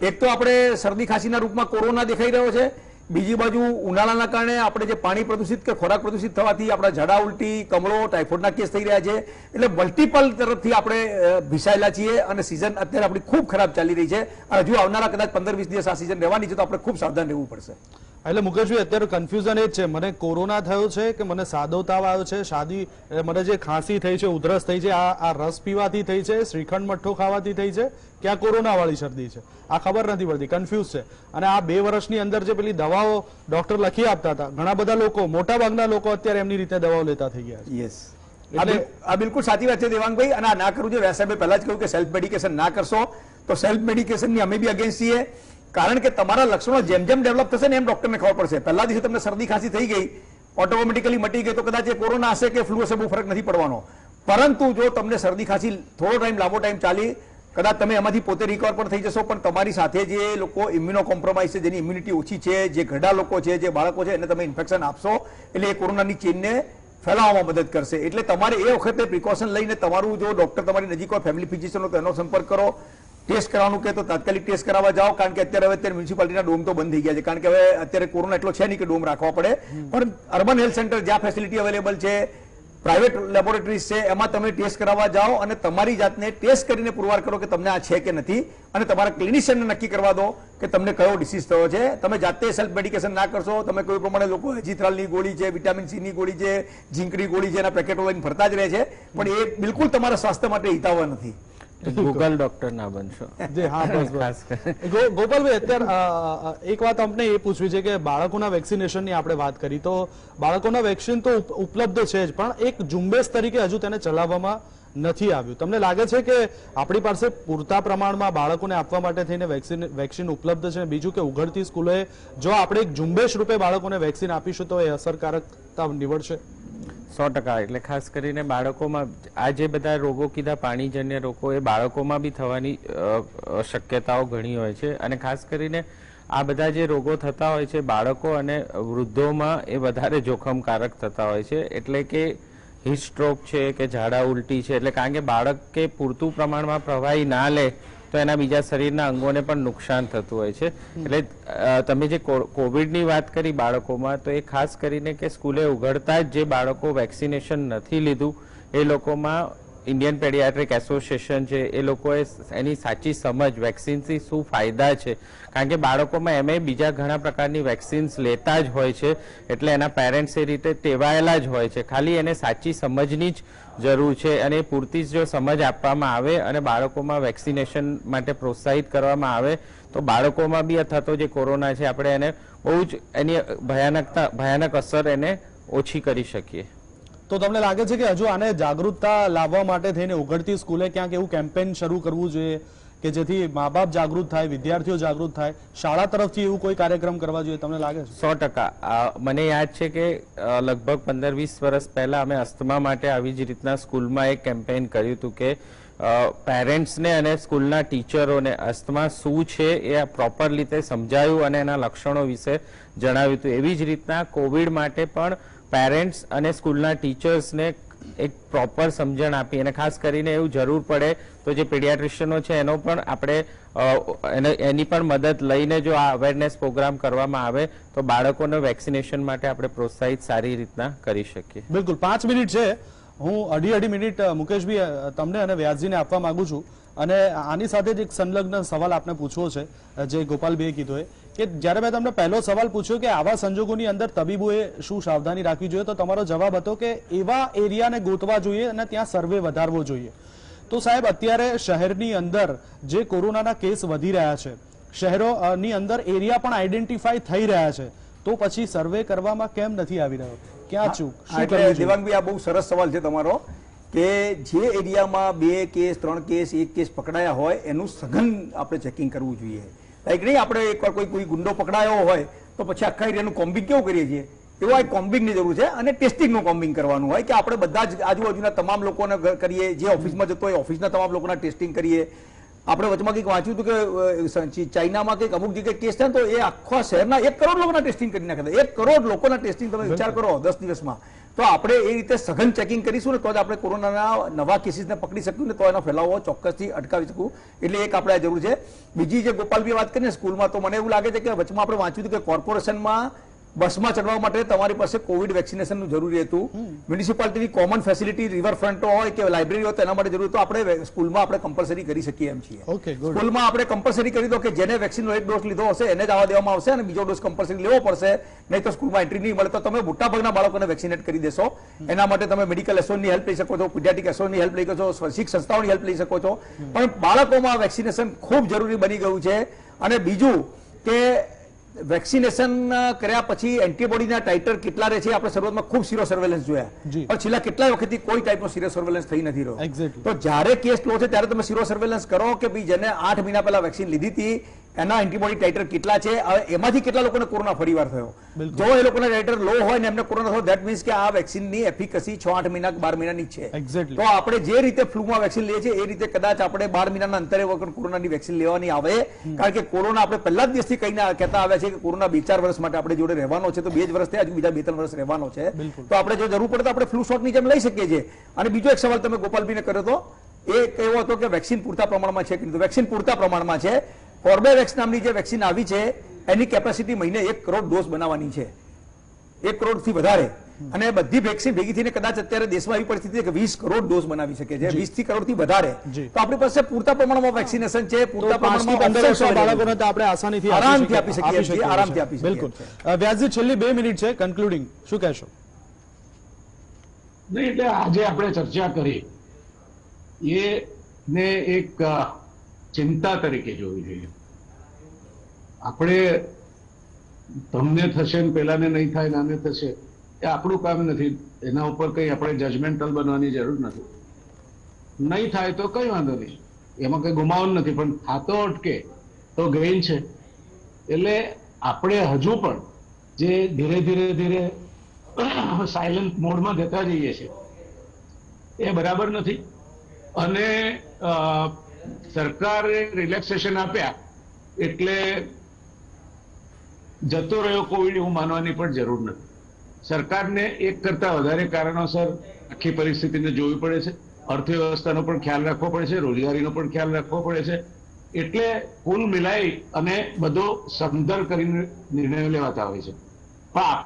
એક તો આપણે શરદી ખાંસીના રૂપમાં કોરોના દેખાઈ રહ્યો છે, બીજી બાજુ ઉનાળાના કારણે આપણે જે પાણી પ્રદૂષિત કે ખોરાક પ્રદૂષિત થવાથી આપણા ઝાડા ઉલટી, કમળો, ટાઇફોઇડના કેસ થઈ રહ્યા છે. એટલે મલ્ટિપલ તરફથી આપણે ભીસાયેલા છીએ અને સિઝન અત્યારે આપણી ખૂબ ખરાબ ચાલી રહી છે. અને હજુ આવનારા કદાચ 15-20 દિવસ આ સિઝન રહેવાની છે તો આપણે ખૂબ સાવધાન રહેવું પડશે. એટલે મુકેશભાઈ અત્યારે કન્ફ્યુઝન એ જ છે, મને કોરોના થયો છે કે મને સાદો તાવ આવ્યો છે, મને જે ખાંસી થઈ છે, ઉધરસ થઈ છે, આ રસ પીવાથી થઈ છે, શ્રીખંડ મઠ્ઠો ખાવાથી થઈ છે કે આ કોરોના વાળી શરદી છે, આ ખબર નથી પડતી, કન્ફ્યુઝ છે. અને આ 2 વર્ષની અંદર જે પેલી દવાઓ ડોક્ટર લખી આપતા હતા, ઘણા બધા લોકો, મોટા ભાગના લોકો અત્યારે એમની રીતે દવાઓ લેતા થઈ ગયા છે. યસ, આ બિલકુલ સાચી વાત છે દેવાંગભાઈ. અને આ ના કરવું જોઈએ. વ્યાસ સાહેબે પહેલા જ કહ્યું કે સેલ્ફ મેડિકેશન ના કરશો, તો સેલ્ફ મેડિકેશનની અમે બી અગેન્સ્ટ છીએ. કારણ કે તમારા લક્ષણો જેમ જેમ ડેવલપ થશે ને એમ ડોક્ટરને ખબર પડશે. પહેલા દિવસે તમને શરદી ખાંસી થઈ ગઈ, ઓટોમેટિકલી મટી ગઈ, તો કદાચ એ કોરોના હશે કે ફ્લુ હશે, બહુ ફરક નથી પડવાનો. પરંતુ જો તમને શરદી ખાંસી થોડો ટાઈમ, લાંબો ટાઈમ ચાલી, કદાચ તમે એમાંથી પોતે રિકવર પણ થઈ જશો, પણ તમારી સાથે જે લોકો ઇમ્યુનો કોમ્પ્રોમાઇઝ છે, જેની ઇમ્યુનિટી ઓછી છે, જે ઘરડા લોકો છે, જે બાળકો છે, એને તમે ઇન્ફેક્શન આપશો એટલે એ કોરોનાની ચેઇનને ફેલાવવામાં મદદ કરશે. એટલે તમારે એ વખતે પ્રિકોશન લઈને તમારું જો ડોક્ટર તમારી નજીક હોય, ફેમિલી ફિઝિશિયન હોય તો એનો સંપર્ક કરો. ટેસ્ટ કરવાનું કે તો તાત્કાલિક ટેસ્ટ કરાવવા જાઓ, કારણ કે અત્યારે મ્યુનિસિપાલિટીના ડોમ તો બંધ થઈ ગયા છે, કારણ કે હવે અત્યારે કોરોના એટલો છે નહીં કે ડોમ રાખવા પડે. પણ અર્બન હેલ્થ સેન્ટર જ્યાં ફેસિલિટી અવેલેબલ છે, પ્રાઇવેટ લેબોરેટરીઝ છે, એમાં તમે ટેસ્ટ કરાવવા જાઓ અને તમારી જાતને ટેસ્ટ કરીને પુરવાર કરો કે તમને આ છે કે નથી, અને તમારા ક્લિનિશિયનને નક્કી કરવા દો કે તમને કયો ડિસીઝ થયો છે. તમે જાતે સેલ્ફ મેડિકેશન ના કરશો. તમે કોઈ પ્રમાણે લોકો એજીથ્રાલની ગોળી છે, વિટામિન સી ની ગોળી છે, ઝીંકની ગોળી છે, એના પેકેટો લઈને ફરતા જ રહે છે, પણ એ બિલકુલ તમારા સ્વાસ્થ્ય માટે હિતાવહ નથી. ગૂગલ ડોક્ટર ના બનશો. જી હા, બસ ખાસ બસ. કરીને ગોપાલભાઈ, અત્યારે એક વાત અમને એ પૂછવી છે કે બાળકોના વેક્સિનેશનની આપણે વાત કરી તો બાળકોના વેક્સિન તો ઉપલબ્ધ છે જ, પણ એક ઝુંબેશ તરીકે હજુ તેને ચલાવવામાં નથી આવ્યું. તમને લાગે છે કે આપણી પાસે પૂરતા પ્રમાણમાં બાળકોને આપવા માટે થઈને વેક્સિન ઉપલબ્ધ છે? બીજું કે ઉઘડતી સ્કૂલોએ જો આપણે એક ઝુંબેશ રૂપે બાળકોને વેક્સિન આપીશું તો એ અસરકારકતા નીવડશે? 100%. એટલે ખાસ કરીને બાળકોમાં આ જે બધા રોગો કીધા, પાણીજન્ય રોગો, એ બાળકોમાં બી થવાની શક્યતાઓ ઘણી હોય છે. અને ખાસ કરીને આ બધા જે રોગો થતા હોય છે બાળકો અને વૃદ્ધોમાં, એ વધારે જોખમકારક થતા હોય છે. એટલે કે હીટ સ્ટ્રોક છે કે ઝાડા ઉલટી છે, એટલે કારણ કે બાળક કે પૂરતું પ્રમાણમાં પ્રવાહી ના લે તો એના બીજા શરીરના અંગોને પણ નુકસાન થતું હોય છે. એટલે તમે જે કોવિડની વાત કરી બાળકોમાં, તો એ ખાસ કરીને કે સ્કૂલે ઉઘડતા જ જે બાળકો વેક્સિનેશન નથી લીધું એ લોકોમાં ઇન્ડિયન પેડિયાટ્રિક એસોસિએશન છે, એ લોકોએ એની સાચી સમજ વેક્સિનથી શું ફાયદા છે, કારણ કે બાળકોમાં એમે બીજા ઘણા પ્રકારની વેક્સિન્સ લેતા જ હોય છે, એટલે એના પેરેન્ટ્સ એ રીતે ટેવાયેલા જ હોય છે. ખાલી એને સાચી સમજની જ જરૂર છે, અને એ પૂરતી જ જો સમજ આપવામાં આવે અને બાળકોમાં વેક્સિનેશન માટે પ્રોત્સાહિત કરવામાં આવે તો બાળકોમાં બી થતો જે કોરોના છે આપણે એને બહુ જ એની ભયાનક અસર એને ઓછી કરી શકીએ. તો તમને લાગે છે કે હજુ આને જાગૃતતા લાવવા માટે થઈને ઉઘડતી સ્કૂલે ક્યાંક એવું કેમ્પેન શરૂ કરવું જોઈએ કે જેથી મા બાપ જાગૃત થાય, વિદ્યાર્થીઓ જાગૃત થાય, શાળા તરફથી એવું કોઈ કાર્યક્રમ કરવા જોઈએ? તમને લાગે છે? 100%. મને યાદ છે કે લગભગ 15-20 વર્ષ પહેલા અમે અસ્થમા માટે આવી જ રીતના સ્કૂલમાં એક કેમ્પેન કર્યું હતું કે પેરેન્ટ્સને અને સ્કૂલના ટીચરોને અસ્થમા શું છે એ પ્રોપર રીતે સમજાયું અને એના લક્ષણો વિશે જણાવ્યું હતું. એવી જ રીતના કોવિડ માટે પણ પેરેન્ટ્સ અને સ્કૂલના ટીચર્સને એક પ્રોપર સમજણ આપી, અને ખાસ કરીને એવું જરૂર પડે તો જે પીડિયાટ્રિશિયનો છે એનો પણ આપણે એની પણ મદદ લઈને જો આ અવેરનેસ પ્રોગ્રામ કરવામાં આવે તો બાળકોને વેક્સિનેશન માટે આપણે પ્રોત્સાહિત સારી રીતના કરી શકીએ. બિલકુલ. 5 મિનિટ છે, હું અઢી મિનિટ મુકેશભાઈ તમને અને વ્યાસજીને આપવા માંગુ છું. અને આની સાથે જ એક સંલગ્ન સવાલ આપને પૂછવો છે જે ગોપાલભાઈએ કીધો કે જ્યારે મેં તમને પહેલો સવાલ પૂછ્યો કે આવા સંજોગોની અંદર તબીબોએ શું સાવધાની રાખવી જોઈએ, તો તમારો જવાબ હતો કે એવા એરિયાને ગોતવા જોઈએ અને ત્યાં સર્વે વધારવો જોઈએ. તો સાહેબ, અત્યારે શહેરની અંદર જે કોરોનાના કેસ વધી રહ્યા છે, શહેરોની અંદર એરિયા પણ આઈડેન્ટિફાઈ થઈ રહ્યા છે, તો પછી સર્વે કરવામાં કેમ નથી આવી રહ્યો? ક્યાં ચૂક? દેવાંગભાઈ, આ બહુ સરસ સવાલ છે તમારો કે જે એરિયામાં 2 કેસ 3 કેસ 1 કેસ પકડાયા હોય એનું સઘન આપણે ચેકિંગ કરવું જોઈએ. લાઈક નહીં આપણે એકવાર કોઈ ગુંડો પકડાયો હોય તો પછી આખા એરિયાનું કોમ્બિંગ કેવું કરીએ છીએ, એવા એક કોમ્બિંગની જરૂર છે. અને ટેસ્ટિંગનું કોમ્બિંગ કરવાનું હોય કે આપણે બધા જ આજુબાજુના તમામ લોકોને કરીએ, જે ઓફિસમાં જતો હોય ઓફિસના તમામ લોકોના ટેસ્ટિંગ કરીએ. આપણે વચમાં કંઈક વાંચ્યું હતું કે ચાઇનામાં કંઈક અમુક જગ્યાએ કેસ થાય તો એ આખા શહેરના 1 કરોડ લોકોના ટેસ્ટિંગ કરી નાખે. 1 કરોડ લોકોના ટેસ્ટિંગ તમે વિચાર કરો 10 દિવસમાં. તો આપણે એ રીતે સઘન ચેકિંગ કરીશું ને તો જ આપણે કોરોનાના નવા કેસીસને પકડી શકીશું ને તો એનો ફેલાવો ચોક્કસથી અટકાવી શકું. એટલે એક આપણે આ જરૂર છે. બીજી જે ગોપાલભાઈ વાત કરીને સ્કૂલમાં, તો મને એવું લાગે છે કે વચમાં આપણે વાંચ્યું હતું કે કોર્પોરેશનમાં બસમાં ચડવા માટે તમારી પાસે કોવિડ વેક્સિનેશનનું જરૂરી હતું. મ્યુનિસિપાલિટીની કોમન ફેસિલિટી રિવરફ્રન્ટ હોય કે લાઇબ્રેરી હોય તો એના માટે જરૂર તો આપણે સ્કૂલમાં આપણે કમ્પલસરી કરી શકીએ એમ છીએ. સ્કૂલમાં આપણે કમ્પલસરી કરી દો કે જેને વેક્સિનનો 1 ડોઝ લીધો હશે એને જ આવવા દેવામાં આવશે અને બીજો ડોઝ કમ્પલસરી લેવો પડશે, નહીં તો સ્કૂલમાં એન્ટ્રી નહીં મળે. તો તમે મોટાભાગના બાળકોને વેક્સિનેટ કરી દેશો. એના માટે તમે મેડિકલ એસોની હેલ્પ લઈ શકો છો, પીડિયાટ્રિક એસોની હેલ્પ લઈ શકો છો, સ્વૈચ્છિક સંસ્થાઓની હેલ્પ લઈ શકો છો. પણ બાળકોમાં વેક્સિનેશન ખૂબ જરૂરી બની ગયું છે. અને બીજું કે વેક્સિનેશન કર્યા પછી એન્ટીબોડીના ટાઇટર કેટલા રહે છે, આપણે શરૂઆતમાં ખૂબ સિરો સર્વેલન્સ જોયા, પણ છેલ્લા કેટલાય વખતથી કોઈ ટાઈપનો સિરો સર્વેલન્સ થઈ નથી રહ્યો. તો જ્યારે કેસ લો છે ત્યારે તમે સિરો સર્વેલન્સ કરો કે ભાઈ જેને 8 મહિના પહેલા વેક્સિન લીધી હતી એના એન્ટીબોડી ટાઇટર કેટલા છે, એમાંથી કેટલા લોકોને કોરોના ફરીવાર થયો. જો એ લોકોના ટાઇટર લો હોય ને એમને કોરોના થયો, ધેટ મીન્સ કે આ વેક્સિનની એફિકસી 6-8 મહિના 12 મહિનાની છે. તો આપણે જે રીતે ફ્લૂમાં વેક્સિન લઈએ છીએ એ રીતે કદાચ આપણે 12 મહિનાના અંતરે વગર કોરોનાની વેક્સિન લેવાની આવે. કારણ કે કોરોના આપણે પહેલા જ દિવસથી કહીને કહેતા આવ્યા છે કે કોરોના 2-4 વર્ષ માટે આપણે જોડે રહેવાનો છે. તો 2 જ વર્ષ થયા, હજુ બીજા 2-3 વર્ષ રહેવાનો છે. તો આપણે જો જરૂર પડે તો આપણે ફ્લૂ શોટની જેમ લઈ શકીએ છીએ. અને બીજો એક સવાલ તમે ગોપાલભાઈને કર્યો હતો, એ એવો હતો કે વેક્સિન પૂરતા પ્રમાણમાં છે કે નહીં. વેક્સિન પૂરતા પ્રમાણમાં છે. કોર્બેવેક્સ નામની જે વેક્સિન આવી છે એની કેપેસિટી મહિને 1 કરોડ ડોઝ બનાવવાની છે, 1 કરોડથી વધારે. અને બધી વેક્સિન ભેગી થઈને કદાચ અત્યારે દેશમાં એવી પરિસ્થિતિ છે કે 20 કરોડ ડોઝ બનાવી શકે છે, 20 કરોડથી વધારે. તો આપણી પાસે પૂરતા પ્રમાણમાં વેક્સિનેશન છે, પૂરતા પ્રમાણમાં બાળકોને તો આપણે આસાનીથી આરામથી આપી શકીએ, આરામથી આપી શકીએ. બિલકુલ. વ્યાસજી, છેલ્લી 2 મિનિટ છે, કન્ક્લુડિંગ શું કહેશો? નહીં, એટલે આજે આપણે ચર્ચા કરી એ ને એક ચિંતા તરીકે જોવી જોઈએ. આપણે તમને થશે ને પેલાને નહીં થાય ને આને થશે, એ આપણું કામ નથી. એના ઉપર કઈ આપણે જજમેન્ટલ બનવાની જરૂર નથી. નહીં થાય તો કઈ વાંધો નહીં, એમાં કઈ ગુમાવવાનું નથી, પણ થાતો અટકે તો ગેઇન છે. એટલે આપણે હજુ પણ જે ધીરે ધીરે ધીરે સાયલન્ટ મોડમાં જતા જઈએ છીએ એ બરાબર નથી. અને સરકારે રિલેક્સેશન આપ્યા એટલે જતો રહ્યો કોવિડ એવું માનવાની પણ જરૂર નથી. સરકારને એક કરતા વધારે કારણોસર આખી પરિસ્થિતિને જોવી પડે છે. અર્થવ્યવસ્થાનો પણ ખ્યાલ રાખવો પડે છે, રોજગારીનો પણ ખ્યાલ રાખવો પડે છે. એટલે કુલ મિલાઈ અને બધો સમદર કરીને નિર્ણયો લેવાતા હોય છે. પણ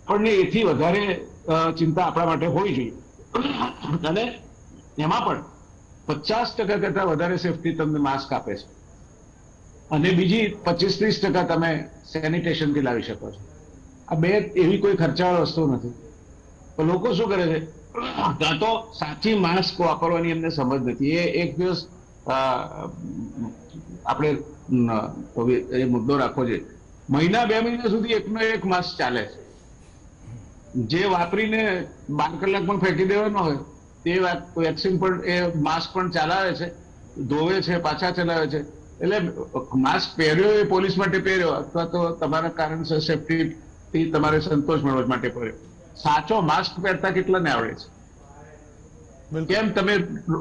આપણને એથી વધારે ચિંતા આપણા માટે હોવી જોઈએ. અને એમાં પણ 50% કરતા વધારે સેફટી તમને માસ્ક આપે છે અને બીજી 25-30% તમે સેનિટેશનથી લાવી શકો છો. આ બે એવી કોઈ ખર્ચાળ વસ્તુ નથી. તો લોકો શું કરે છે, કાં તો સાચી માસ્ક વાપરવાની એમને સમજ નથી. એ એક દિવસ આપણે એ મુદ્દો રાખવો જોઈએ. મહિના 2 મહિના સુધી એકનો એક માસ્ક ચાલે છે. જે વાપરીને 12 કલાકમાં ફેંકી દેવાનો હોય તે વેક્સિન પણ એ માસ્ક પણ ચલાવે છે, ધોવે છે, પાછા ચલાવે છે. એટલે માસ્ક પહેર્યો એ પોલીસ માટે પહેર્યો અથવા તો તમારા કારણસર સેફટીથી તમારે સંતોષ મેળવવા માટે પહેર્યો. સાચો માસ્ક પહેરતા કેટલાને આવડે છે? કેમ તમે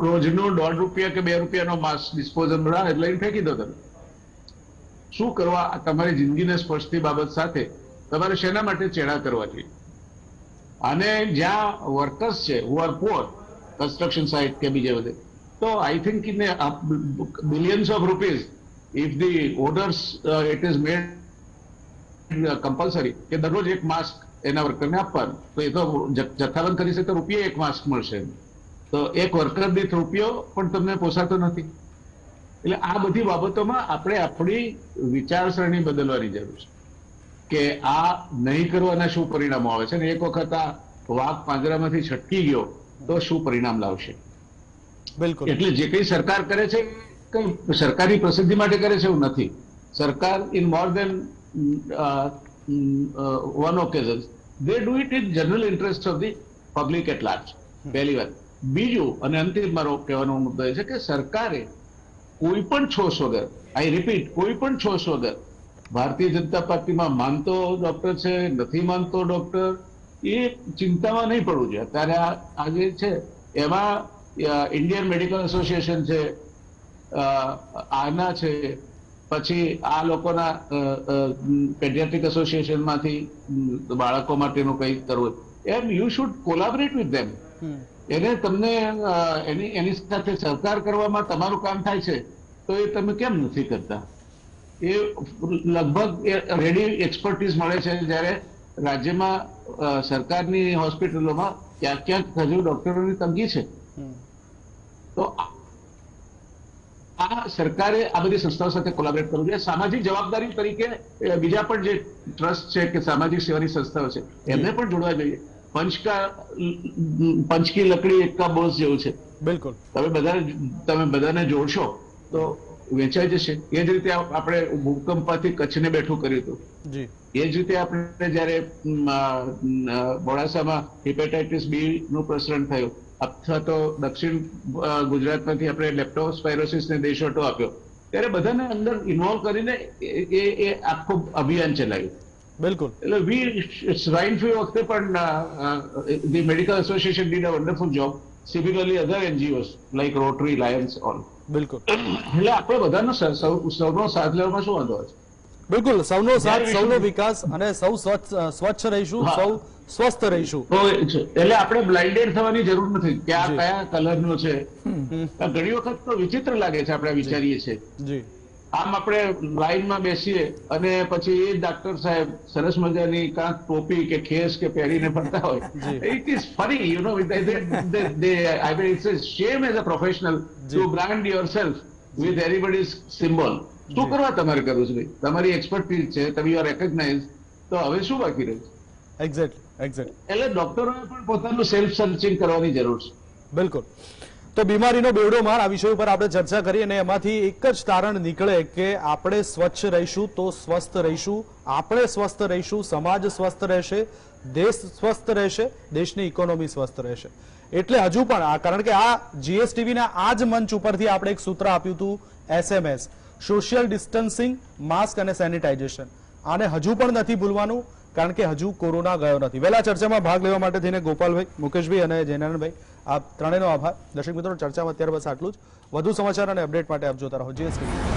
રોજનું ₹1.5 કે ₹2 માસ્ક ડિસ્પોઝેબલ આવે લઈને ફેંકી દો? તમે શું કરવા? તમારી જિંદગીને સ્પર્શતી બાબત સાથે તમારે શેના માટે ચેડા કરવા જોઈએ? અને જ્યાં વર્કર્સ છે who are poor, construction site કે બીજે બધે, તો I think in billions of rupees if the orders it is made compulsory કે દરરોજ એક માસ્ક એના વર્કરને આપવાનું, તો એ તો જથ્થાબંધ કરી શકે તો રૂપિયા એક માસ્ક મળશે. તો એક વર્કર દીઠ રૂપિયો પણ તમને પોસાતો નથી. એટલે આ બધી બાબતોમાં આપણે આપણી વિચારસરણી બદલવાની જરૂર છે કે આ નહીં કરવાના શું પરિણામો આવે છે. ને એક વખત આ વાઘ પાંજરામાંથી છટકી ગયો તો શું પરિણામ લાવશે. બિલકુલ. એટલે જે કઈ સરકાર કરે છે કઈ સરકારી પ્રસિદ્ધિ માટે કરે છે એવું નથી. સરકાર in more than one occasion they do it in general interest of the public at large. પહેલી વાત. બીજું અને અંતિમ મારો કહેવાનો મુદ્દો એ છે કે સરકારે કોઈ પણ છોછ વગર, આઈ રિપીટ, કોઈ પણ છોછ વગર, ભારતીય જનતા પાર્ટીમાં માનતો ડોક્ટર છે, નથી માનતો ડોક્ટર, એ ચિંતામાં નહીં પડવું જોઈએ. અત્યારે આ જે છે એમાં ઇન્ડિયન મેડિકલ એસોસિએશન છે, આના છે, પછી આ લોકોના પેડિયાટ્રિક એસોસિએશનમાંથી બાળકો માટેનું કંઈક કરવું, એમ યુ શુડ કોલાબરેટ વિથ ધેમ. એને તમને એની સાથે સહકાર કરવામાં તમારું કામ થાય છે તો એ તમે કેમ નથી કરતા? એ લગભગ રેડી એક્સપર્ટીઝ મળે છે. જ્યારે રાજ્યમાં સરકારની હોસ્પિટલોમાં ક્યાંક ક્યાંક હજુ ડોક્ટરોની તંગી છે. તો આ સરકારે આ બધી સંસ્થાઓ સાથે કોલાબરેટ કરવું જોઈએ. સામાજિક જવાબદારી તરીકે બીજા પણ જે ટ્રસ્ટ છે કે સામાજિક સેવાની સંસ્થાઓ છે એમને પણ જોડવા જોઈએ. પંચ કી લકડી એક કા બોઝ જેવું છે. બિલકુલ. તમે બધાને જોડશો તો વેચાઈ જશે. એ જ રીતે આપણે ભૂકંપથી કચ્છને બેઠું કર્યું હતું. એ જ રીતે આપણે જયારે મોડાસામાં હિપેટાઇટિસ બી નું પ્રસરણ થયું, અથવા તો દક્ષિણ ગુજરાતમાંથી આપણે લેપ્ટોસ્પાયરોસિસને દેશવટો આપ્યો, ત્યારે બધાને અંદર ઇન્વોલ્વ કરીને એ આખું અભિયાન ચલાવ્યું. બિલકુલ. એટલે સ્વાઇન ફ્લૂ વખતે પણ the medical association did a wonderful job, similarly other NGOs like rotary, Lions, all. બિલકુલ. એટલે આપણે બધાનો સૌનો સાથ લેવામાં શું વાંધો છે? બિલકુલ. સૌનો સાથ, સૌનો વિકાસ, અને સૌ સ્વચ્છ રહીશું, સૌ સ્વસ્થ રહીશું. એટલે આપણે બ્લાઇન્ડેડ થવાની જરૂર નથી કે આ કયા કલરનો છે. ઘણી વખત તો વિચિત્ર લાગે છે, આપણે વિચારીએ છીએ આમ આપણે લાઈનમાં બેસીએ અને પછી એ ડાક્ટર સાહેબ સરસ મજાની કાંક ટોપી કે ખેસ કે પહેરીને ફરતા હોય. It is funny, you know, I mean it's a shame as a professional to brand yourself with anybody's symbol. શું કરવા તમારે કરવું છે? તમારી એક્સપર્ટીઝ છે, તમે યુ આર રેકોગ્નાઇઝ, તો હવે શું બાકી રહ્યું? એક્ઝેક્ટલી. એટલે ડોક્ટરોએ પણ પોતાનું સેલ્ફ સર્ચિંગ કરવાની જરૂર છે. બિલકુલ. તો બીમારીનો બેવડો માર આ વિષય ઉપર આપણે ચર્ચા કરી અને એમાંથી એક જ તારણ નીકળે કે આપણે સ્વચ્છ રહીશું તો સ્વસ્થ રહીશું, આપણે સ્વસ્થ રહીશું, સમાજ સ્વસ્થ રહેશે, દેશ સ્વસ્થ રહેશે, દેશની ઇકોનોમી સ્વસ્થ રહેશે. એટલે હજુ પણ કારણ કે આ જીએસટીવીના આ જ મંચ ઉપરથી આપણે એક સૂત્ર આપ્યું હતું SMS, સોશિયલ ડિસ્ટન્સિંગ, માસ્ક અને સેનિટાઇઝેશન. આને હજુ પણ નથી ભૂલવાનું કારણ કે હજુ કોરોના ગયો નથી. વહેલા ચર્ચામાં ભાગ લેવા માટે થઈને ગોપાલભાઈ, મુકેશભાઈ અને જયનારાયણભાઈ, આ ત્રણેયનો આભાર. દર્શક મિત્રો, ચર્ચામાં અત્યારે બસ આટલું જ. વધુ સમાચાર અને અપડેટ માટે આપ જોતા રહો જીએસટીવી.